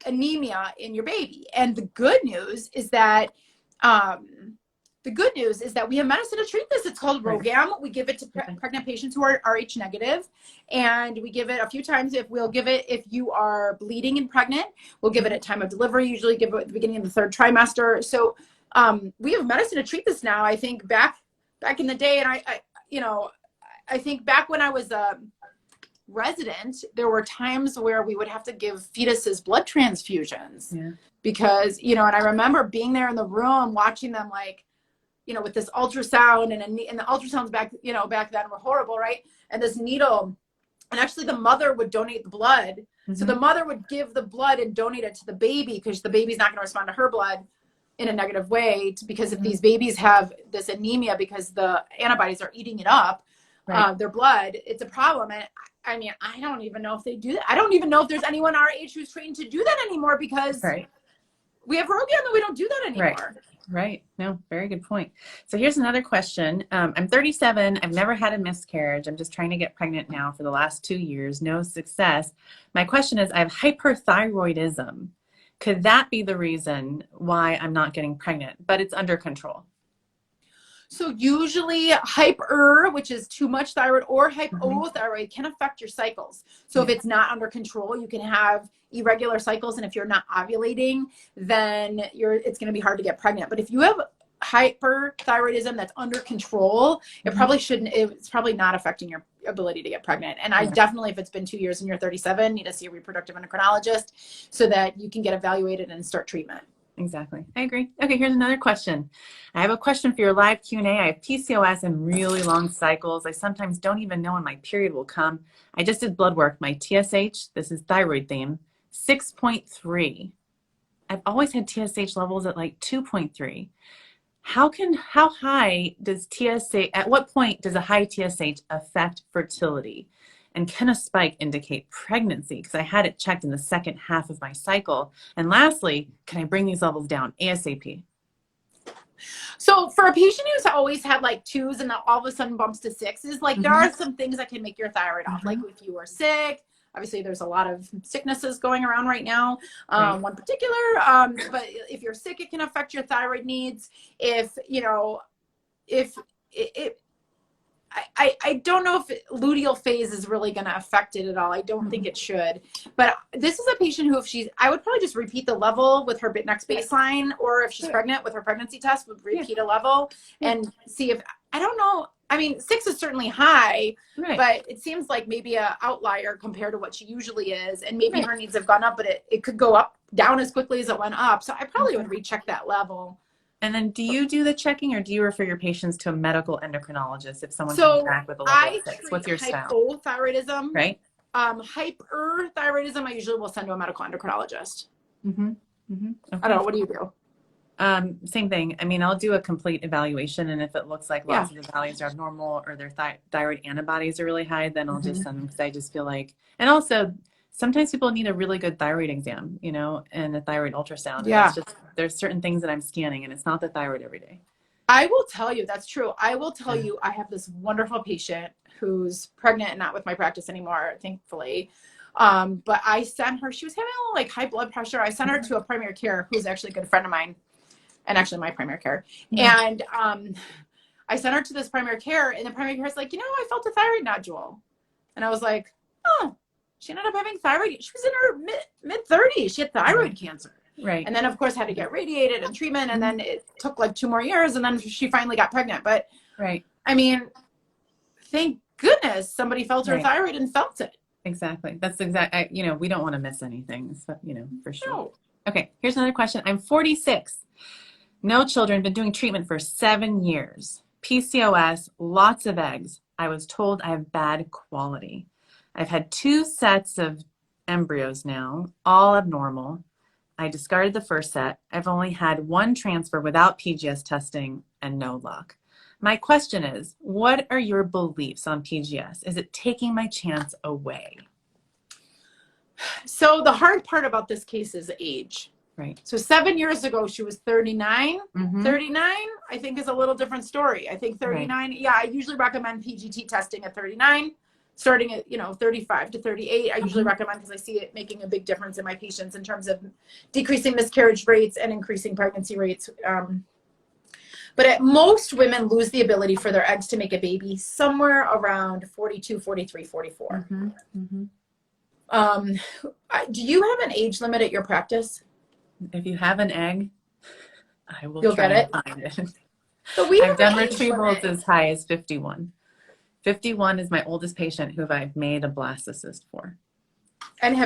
anemia in your baby. And the good news is that we have medicine to treat this. It's called RhoGAM. We give it to pregnant patients who are Rh negative, and we give it a few times. We'll give it if you are bleeding and pregnant. We'll give it at time of delivery. Usually give it at the beginning of the 3rd trimester. So we have medicine to treat this now. I think back in the day, and I think back when I was a resident, there were times where we would have to give fetuses blood transfusions because, you know, and I remember being there in the room watching them, like, you know, with this ultrasound, and the ultrasounds back then were horrible, right? And this needle, and actually the mother would donate the blood. So the mother would give the blood and donate it to the baby, because the baby's not going to respond to her blood in a negative way, because if these babies have this anemia because the antibodies are eating it up, their blood, it's a problem. And I mean, I don't even know if they do that. I don't even know if there's anyone our age who's trained to do that anymore, because we have RhoGAM and we don't do that anymore. Right. No, very good point. So here's another question. I'm 37. I've never had a miscarriage. I'm just trying to get pregnant now for the last 2 years. No success. My question is, I have hyperthyroidism. Could that be the reason why I'm not getting pregnant, but it's under control? So usually hyper, which is too much thyroid, or hypothyroid can affect your cycles. So if it's not under control, you can have irregular cycles. And if you're not ovulating, then it's going to be hard to get pregnant. But if you have hyperthyroidism that's under control, it probably shouldn't, it's probably not affecting your ability to get pregnant. And I definitely, if it's been 2 years and you're 37, need to see a reproductive endocrinologist so that you can get evaluated and start treatment. Exactly. I agree. Okay, here's another question. I have a question for your live Q&A. I have PCOS and really long cycles. I sometimes don't even know when my period will come. I just did blood work. My TSH, this is thyroid theme, 6.3. I've always had TSH levels at like 2.3. how high does TSH, at what point does a high TSH affect fertility? And can a spike indicate pregnancy? Because I had it checked in the second half of my cycle. And lastly, can I bring these levels down ASAP? So for a patient who's always had like 2s and then all of a sudden bumps to 6s, like there are some things that can make your thyroid off. Like if you were sick, obviously there's a lot of sicknesses going around right now, one particular, but if you're sick, it can affect your thyroid needs. If, you know, if I don't know if luteal phase is really going to affect it at all. I don't think it should. But this is a patient who, if I would probably just repeat the level with her next baseline, or if she's pregnant with her pregnancy test, would repeat a level and see if, I don't know. I mean, 6 is certainly high, but it seems like maybe a outlier compared to what she usually is. And maybe her needs have gone up, but it could go down as quickly as it went up. So I probably would recheck that level. And then do you do the checking, or do you refer your patients to a medical endocrinologist if someone comes back with a level of 6? What's your style? Hypothyroidism, hyperthyroidism, I usually will send to a medical endocrinologist. Okay. I don't know. What do you do? Same thing. I mean, I'll do a complete evaluation, and if it looks like lots of the values are abnormal or their thyroid antibodies are really high, then I'll just send them, because I just feel like, and also sometimes people need a really good thyroid exam, you know, and a thyroid ultrasound. And just, there's certain things that I'm scanning, and it's not the thyroid every day. I will tell you, that's true. I will tell you, I have this wonderful patient who's pregnant and not with my practice anymore, thankfully. But I sent her, she was having a little like high blood pressure. I sent her to a primary care who's actually a good friend of mine, and actually my primary care. And I sent her to this primary care, and the primary care is like, you know, I felt a thyroid nodule. And I was like, oh, she ended up having thyroid. She was in her mid-30s. She had thyroid cancer. And then, of course, had to get radiated and treatment. And then it took like 2 more years. And then she finally got pregnant. But, I mean, thank goodness somebody felt her thyroid and felt it. Exactly. That's you know, we don't want to miss anything, so, you know, for sure. Okay, here's another question. I'm 46. No children, been doing treatment for 7 years. PCOS, lots of eggs. I was told I have bad quality. I've had 2 sets of embryos now, all abnormal. I discarded the first set. I've only had 1 transfer without PGS testing and no luck. My question is, what are your beliefs on PGS? Is it taking my chance away? So the hard part about this case is age. So 7 years ago, she was 39. 39, I think, is a little different story. I think 39, I usually recommend PGT testing at 39. Starting at, you know, 35 to 38, I usually recommend, because I see it making a big difference in my patients in terms of decreasing miscarriage rates and increasing pregnancy rates. But most women lose the ability for their eggs to make a baby somewhere around 42, 43, 44. Do you have an age limit at your practice? If you have an egg, I will You'll try get and find it. So I've done retrievals as high as 51. 51 is my oldest patient who I've made a blastocyst for. And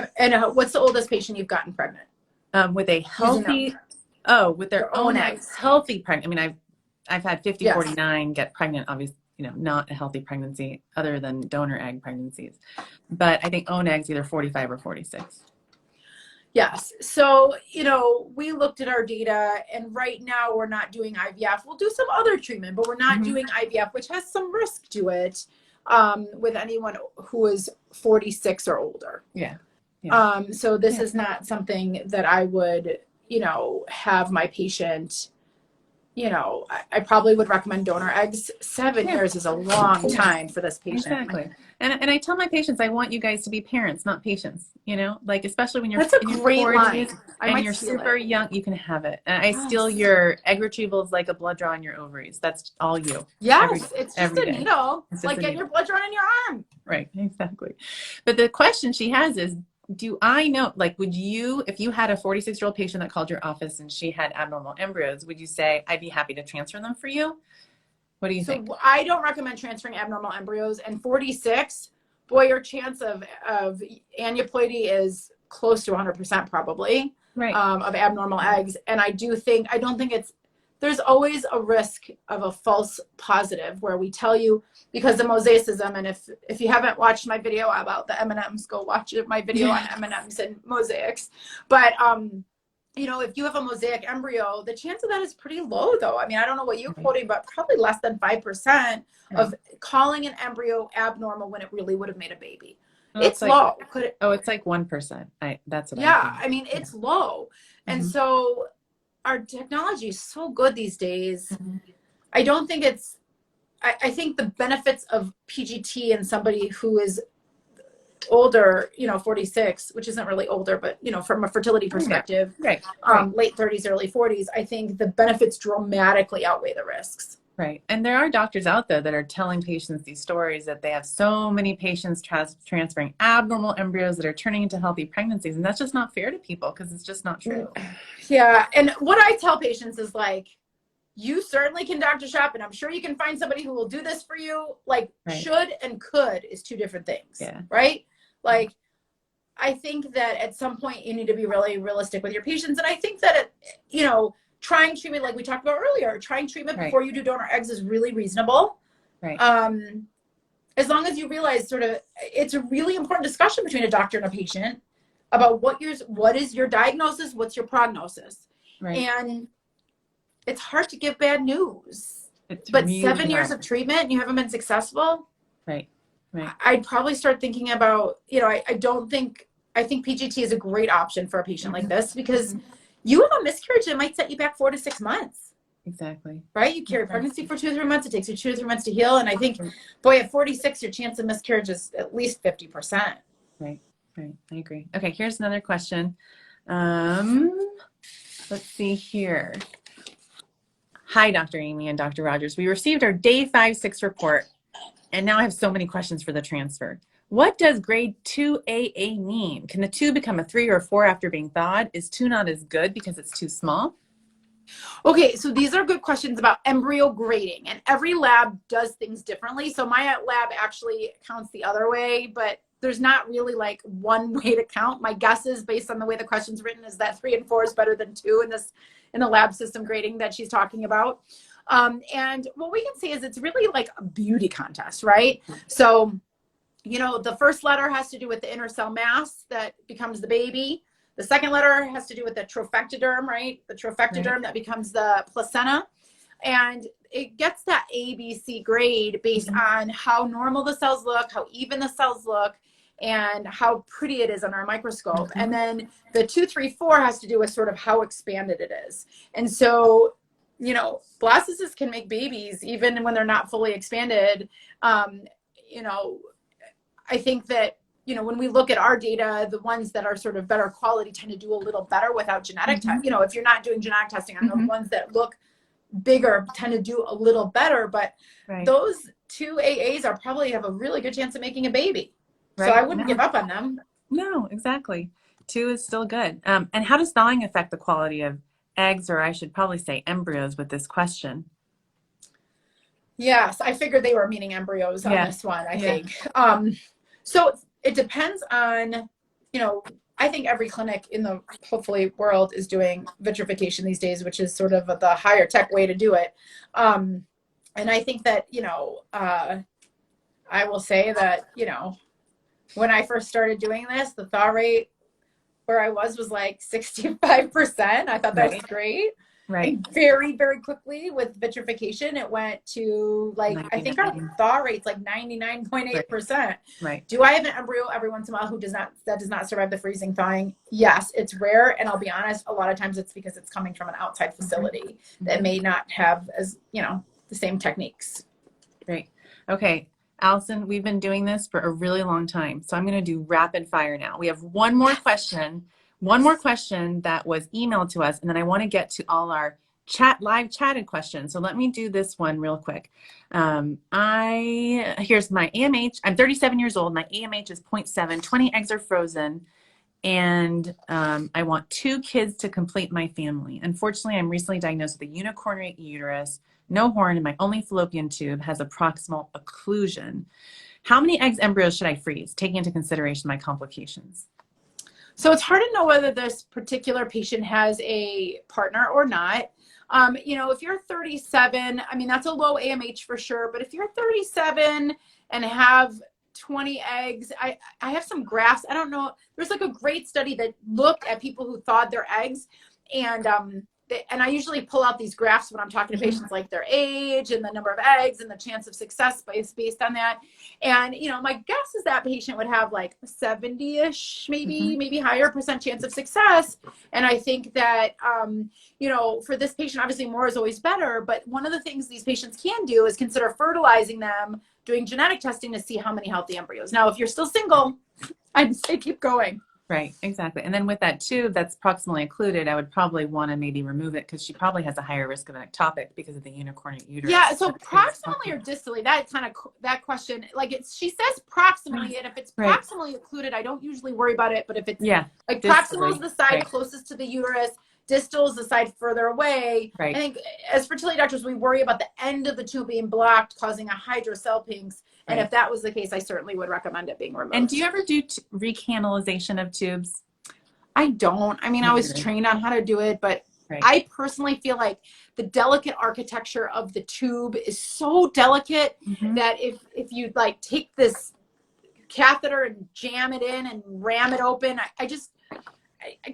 what's the oldest patient you've gotten pregnant? With a healthy, with their own eggs, healthy pregnant. I mean, I've had 50, 49 get pregnant, obviously, you know, not a healthy pregnancy other than donor egg pregnancies. But I think own eggs, either 45 or 46. Yes. So, you know, we looked at our data, and right now we're not doing IVF. We'll do some other treatment, but we're not doing IVF, which has some risk to it with anyone who is 46 or older. So this is not something that I would, you know, have my patient, you know, I probably would recommend donor eggs. 7 years is a long time for this patient. Exactly. And I tell my patients, I want you guys to be parents, not patients, you know, like, especially when you're That's a great line. And you're super young, you can have it. And I steal your egg retrievals like a blood draw in your ovaries. That's all you. Yes, it's just a needle. It's like getting your blood drawn in your arm. Right, exactly. But the question she has is, do I know, like, would you, if you had a 46-year-old patient that called your office and she had abnormal embryos, would you say, I'd be happy to transfer them for you? What do you think? I don't recommend transferring abnormal embryos. And 46, boy, your chance of aneuploidy is close to 100% probably of abnormal eggs. And I don't think there's always a risk of a false positive where we tell you, because of mosaicism, and if you haven't watched my video about the M&Ms, go watch my video on M&Ms and mosaics. But you know, if you have a mosaic embryo, the chance of that is pretty low, though. I mean, I don't know what you're Right. quoting, but probably less than 5% Right. of calling an embryo abnormal when it really would have made a baby. Well, It's low. Could it? oh, it's like 1%. That's what I'm Yeah, thinking. I mean, Yeah. it's low. And Mhm. so our technology is so good these days. Mhm. I don't think it's, I think the benefits of PGT in somebody who is older, you know, 46, which isn't really older, but, you know, from a fertility perspective, Right. Right. late 30s, early 40s, I think the benefits dramatically outweigh the risks. Right. And there are doctors out there that are telling patients these stories that they have so many patients transferring abnormal embryos that are turning into healthy pregnancies. And that's just not fair to people because it's just not true. Yeah. And what I tell patients is like, you certainly can doctor shop, and I'm sure you can find somebody who will do this for you. Like, Right. should and could is two different things. Yeah. Right? Like, I think that at some point you need to be really realistic with your patients. And I think that, you know, trying treatment, like we talked about earlier, trying treatment Right. before you do donor eggs is really reasonable. Right. As long as you realize sort of, it's a really important discussion between a doctor and a patient about what is your diagnosis, what's your prognosis. Right. And it's hard to give bad news. It's But really 7 years hard. of treatment and you haven't been successful, Right. Right. I'd probably start thinking about, you know, I think PGT is a great option for a patient like this, because you have a miscarriage that might set you back 4 to 6 months. Exactly. Right? You carry pregnancy for 2 to 3 months. It takes you 2 to 3 months to heal. And I think, boy, at 46, your chance of miscarriage is at least 50%. Right. Right. I agree. Okay. Here's another question. Let's see here. Hi, Dr. Amy and Dr. Rodgers. We received our day 5-6 report, and now I have so many questions for the transfer. What does grade 2AA mean? Can the 2 become a 3 or a 4 after being thawed? Is 2 not as good because it's too small? Okay, so these are good questions about embryo grading, and every lab does things differently. So my lab actually counts the other way, but there's not really like one way to count. My guess is, based on the way the question's written, is that 3 and 4 is better than 2 in the lab system grading that she's talking about. And what we can say is it's really like a beauty contest, right? So, you know, the first letter has to do with the inner cell mass that becomes the baby. The second letter has to do with the trophectoderm, right? The trophectoderm that becomes the placenta. And it gets that ABC grade based on how normal the cells look, how even the cells look, and how pretty it is on our microscope. And then the 2, 3, 4 has to do with sort of how expanded it is. And so, you know, blastocysts can make babies even when they're not fully expanded. You know, I think that, you know, when we look at our data, the ones that are sort of better quality tend to do a little better without genetic testing. You know, if you're not doing genetic testing on the ones that look bigger tend to do a little better, but those 2 AAs are probably have a really good chance of making a baby. So I wouldn't give up on them. No, exactly. 2 is still good. And how does thawing affect the quality of eggs, or I should probably say embryos, with this question? Yes, I figured they were meaning embryos on this one, I think. So it depends on, you know, I think every clinic in the hopefully world is doing vitrification these days, which is sort of the higher tech way to do it. And I think that, you know, I will say that, you know, when I first started doing this, the thaw rate where I was like 65%. I thought that was great. Right. And very, very quickly with vitrification, it went to like, I think our thaw rate's like 99.8%. Right. Do I have an embryo every once in a while that does not survive the freezing thawing? Yes, it's rare. And I'll be honest, a lot of times it's because it's coming from an outside facility that may not have, as you know, the same techniques. Great. Okay. Allison, we've been doing this for a really long time, so I'm going to do rapid fire now. We have one more question that was emailed to us, and then I want to get to all our live chatted questions. So let me do this one real quick. Here's my AMH. I'm 37 years old. My AMH is 0.7. 20 eggs are frozen, and I want 2 kids to complete my family. Unfortunately, I'm recently diagnosed with a unicornuate uterus, no horn, and my only fallopian tube has a proximal occlusion. How many eggs embryos should I freeze, taking into consideration my complications? So it's hard to know whether this particular patient has a partner or not. You know, if you're 37, I mean, that's a low AMH for sure. But if you're 37 and have 20 eggs, I have some graphs. I don't know. There's like a great study that looked at people who thawed their eggs. And I usually pull out these graphs when I'm talking to patients, like their age and the number of eggs and the chance of success based on that. And, my guess is that patient would have like 70-ish, maybe higher % chance of success. And I think that, for this patient, obviously more is always better. But one of the things these patients can do is consider fertilizing them, doing genetic testing to see how many healthy embryos. Now, if you're still single, I'd say keep going. Right, exactly. And then with that tube that's proximally occluded, I would probably want to maybe remove it because she probably has a higher risk of an ectopic because of the unicornate uterus. Yeah, so proximally or distally, that question, like she says proximally, and if it's proximally occluded, I don't usually worry about it. But if it's like proximal is the side closest to the uterus, distal is the side further away. Right. I think as fertility doctors, we worry about the end of the tube being blocked, causing a hydrosalpinx. And if that was the case, I certainly would recommend it being removed. And do you ever do recanalization of tubes? I don't. I mean, I was trained on how to do it, but I personally feel like the delicate architecture of the tube is so delicate that if you like take this catheter and jam it in and ram it open, I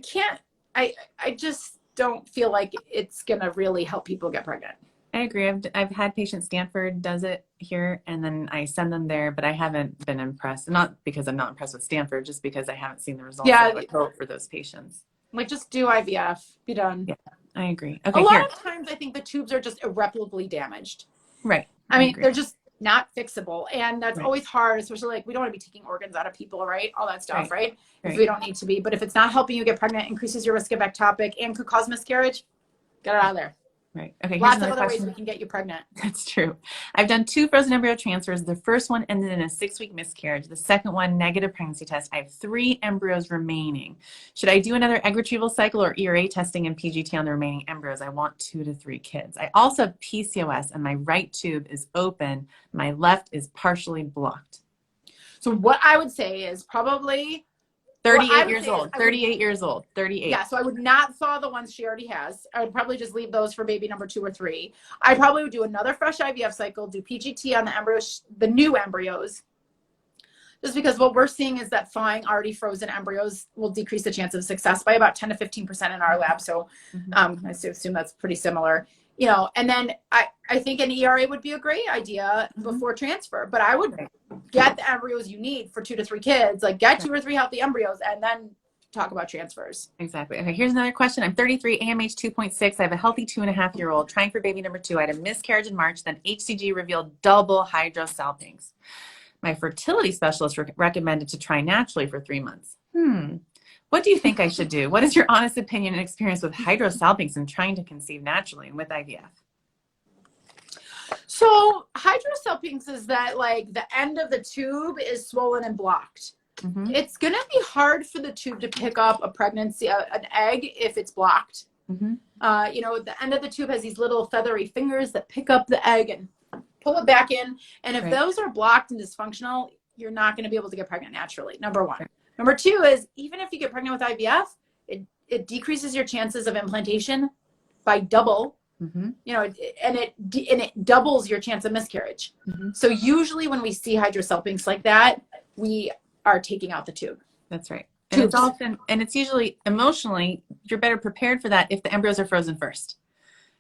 can't. I just don't feel like it's going to really help people get pregnant. I agree. I've had patients, Stanford does it here, and then I send them there, but I haven't been impressed. Not because I'm not impressed with Stanford, just because I haven't seen the results I would hope for those patients. Like, just do IVF, be done. Yeah, I agree. Okay, a lot of times I think the tubes are just irreparably damaged. Right. I mean, they're just not fixable, and that's always hard, especially like we don't want to be taking organs out of people, right? All that stuff, right? If we don't need to be. But if it's not helping you get pregnant, increases your risk of ectopic, and could cause miscarriage, get it out of there. Right. Okay. Lots of other ways we can get you pregnant. That's true. I've done 2 frozen embryo transfers. The first one ended in a 6-week miscarriage. The second one, negative pregnancy test. I have 3 embryos remaining. Should I do another egg retrieval cycle or ERA testing and PGT on the remaining embryos? I want 2 to 3 kids. I also have PCOS and my right tube is open. My left is partially blocked. So what I would say is probably 38 years old. 38 years old. 38. Yeah, so I would not thaw the ones she already has. I would probably just leave those for baby number 2 or 3. I probably would do another fresh IVF cycle, do PGT on the embryos, the new embryos. Just because what we're seeing is that thawing already frozen embryos will decrease the chance of success by about 10 to 15% in our lab. So I assume that's pretty similar. And then I think an ERA would be a great idea before transfer, but I would get the embryos you need for 2 to 3 kids, like get 2 or 3 healthy embryos and then talk about transfers. Exactly. Okay, here's another question. I'm 33, AMH 2.6. I have a healthy 2.5-year-old trying for baby number 2. I had a miscarriage in March, then HCG revealed double hydrosalpinx. My fertility specialist recommended to try naturally for 3 months. What do you think I should do? What is your honest opinion and experience with hydrosalpinx and trying to conceive naturally and with IVF? So hydrosalpinx is that like the end of the tube is swollen and blocked. It's going to be hard for the tube to pick up a pregnancy, an egg, if it's blocked. The end of the tube has these little feathery fingers that pick up the egg and pull it back in. And if those are blocked and dysfunctional, you're not going to be able to get pregnant naturally, number 1. Number 2 is even if you get pregnant with IVF, it decreases your chances of implantation by double. And it doubles your chance of miscarriage. So usually when we see hydrosalpinx like that, we are taking out the tube. That's right. And it's often, and it's usually emotionally, you're better prepared for that if the embryos are frozen first,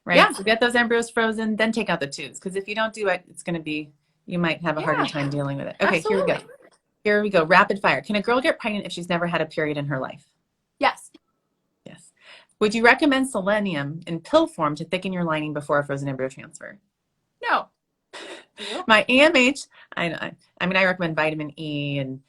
right? Yeah. So get those embryos frozen, then take out the tubes. Because if you don't do it, it's going to be, you might have a harder time dealing with it. Okay, Absolutely. Here we go. Rapid fire. Can a girl get pregnant if she's never had a period in her life? Yes. Yes. Would you recommend selenium in pill form to thicken your lining before a frozen embryo transfer? No. My AMH, I recommend vitamin E and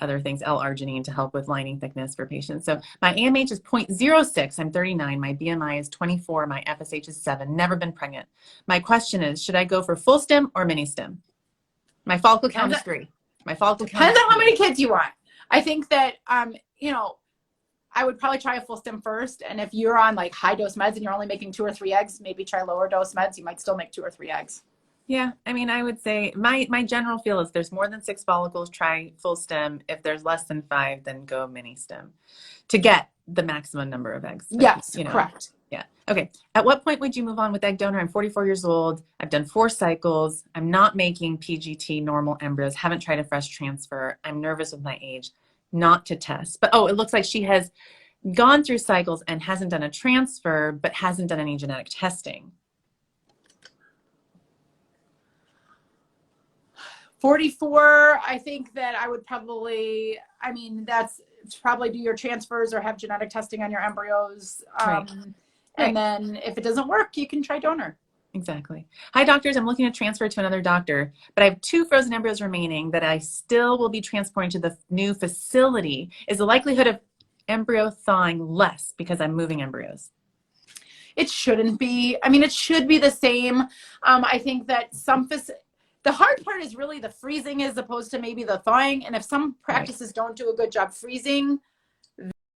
other things, L-arginine to help with lining thickness for patients. So my AMH is 0.06. I'm 39. My BMI is 24. My FSH is 7. Never been pregnant. My question is, should I go for full stem or mini stem? My follicle count is 3. My follicle count depends on how many kids you want. I think that, I would probably try a full stem first. And if you're on like high dose meds and you're only making 2 or 3 eggs, maybe try lower dose meds. You might still make 2 or 3 eggs. Yeah, I would say my general feel is there's more than 6 follicles, try full stem. If there's less than 5, then go mini stem to get the maximum number of eggs. Yes, correct. Yeah. Okay. At what point would you move on with egg donor? I'm 44 years old. I've done 4 cycles. I'm not making PGT normal embryos. Haven't tried a fresh transfer. I'm nervous with my age. Not to test. But it looks like she has gone through cycles and hasn't done a transfer, but hasn't done any genetic testing? 44, I think that I would probably, I mean, that's probably do your transfers or have genetic testing on your embryos. Right. And then if it doesn't work, you can try donor. Exactly. Hi, doctors. I'm looking to transfer to another doctor, but I have 2 frozen embryos remaining that I still will be transporting to the new facility. Is the likelihood of embryo thawing less because I'm moving embryos? It shouldn't be. I mean, it should be the same. I think that the hard part is really the freezing as opposed to maybe the thawing. And if some practices don't do a good job freezing,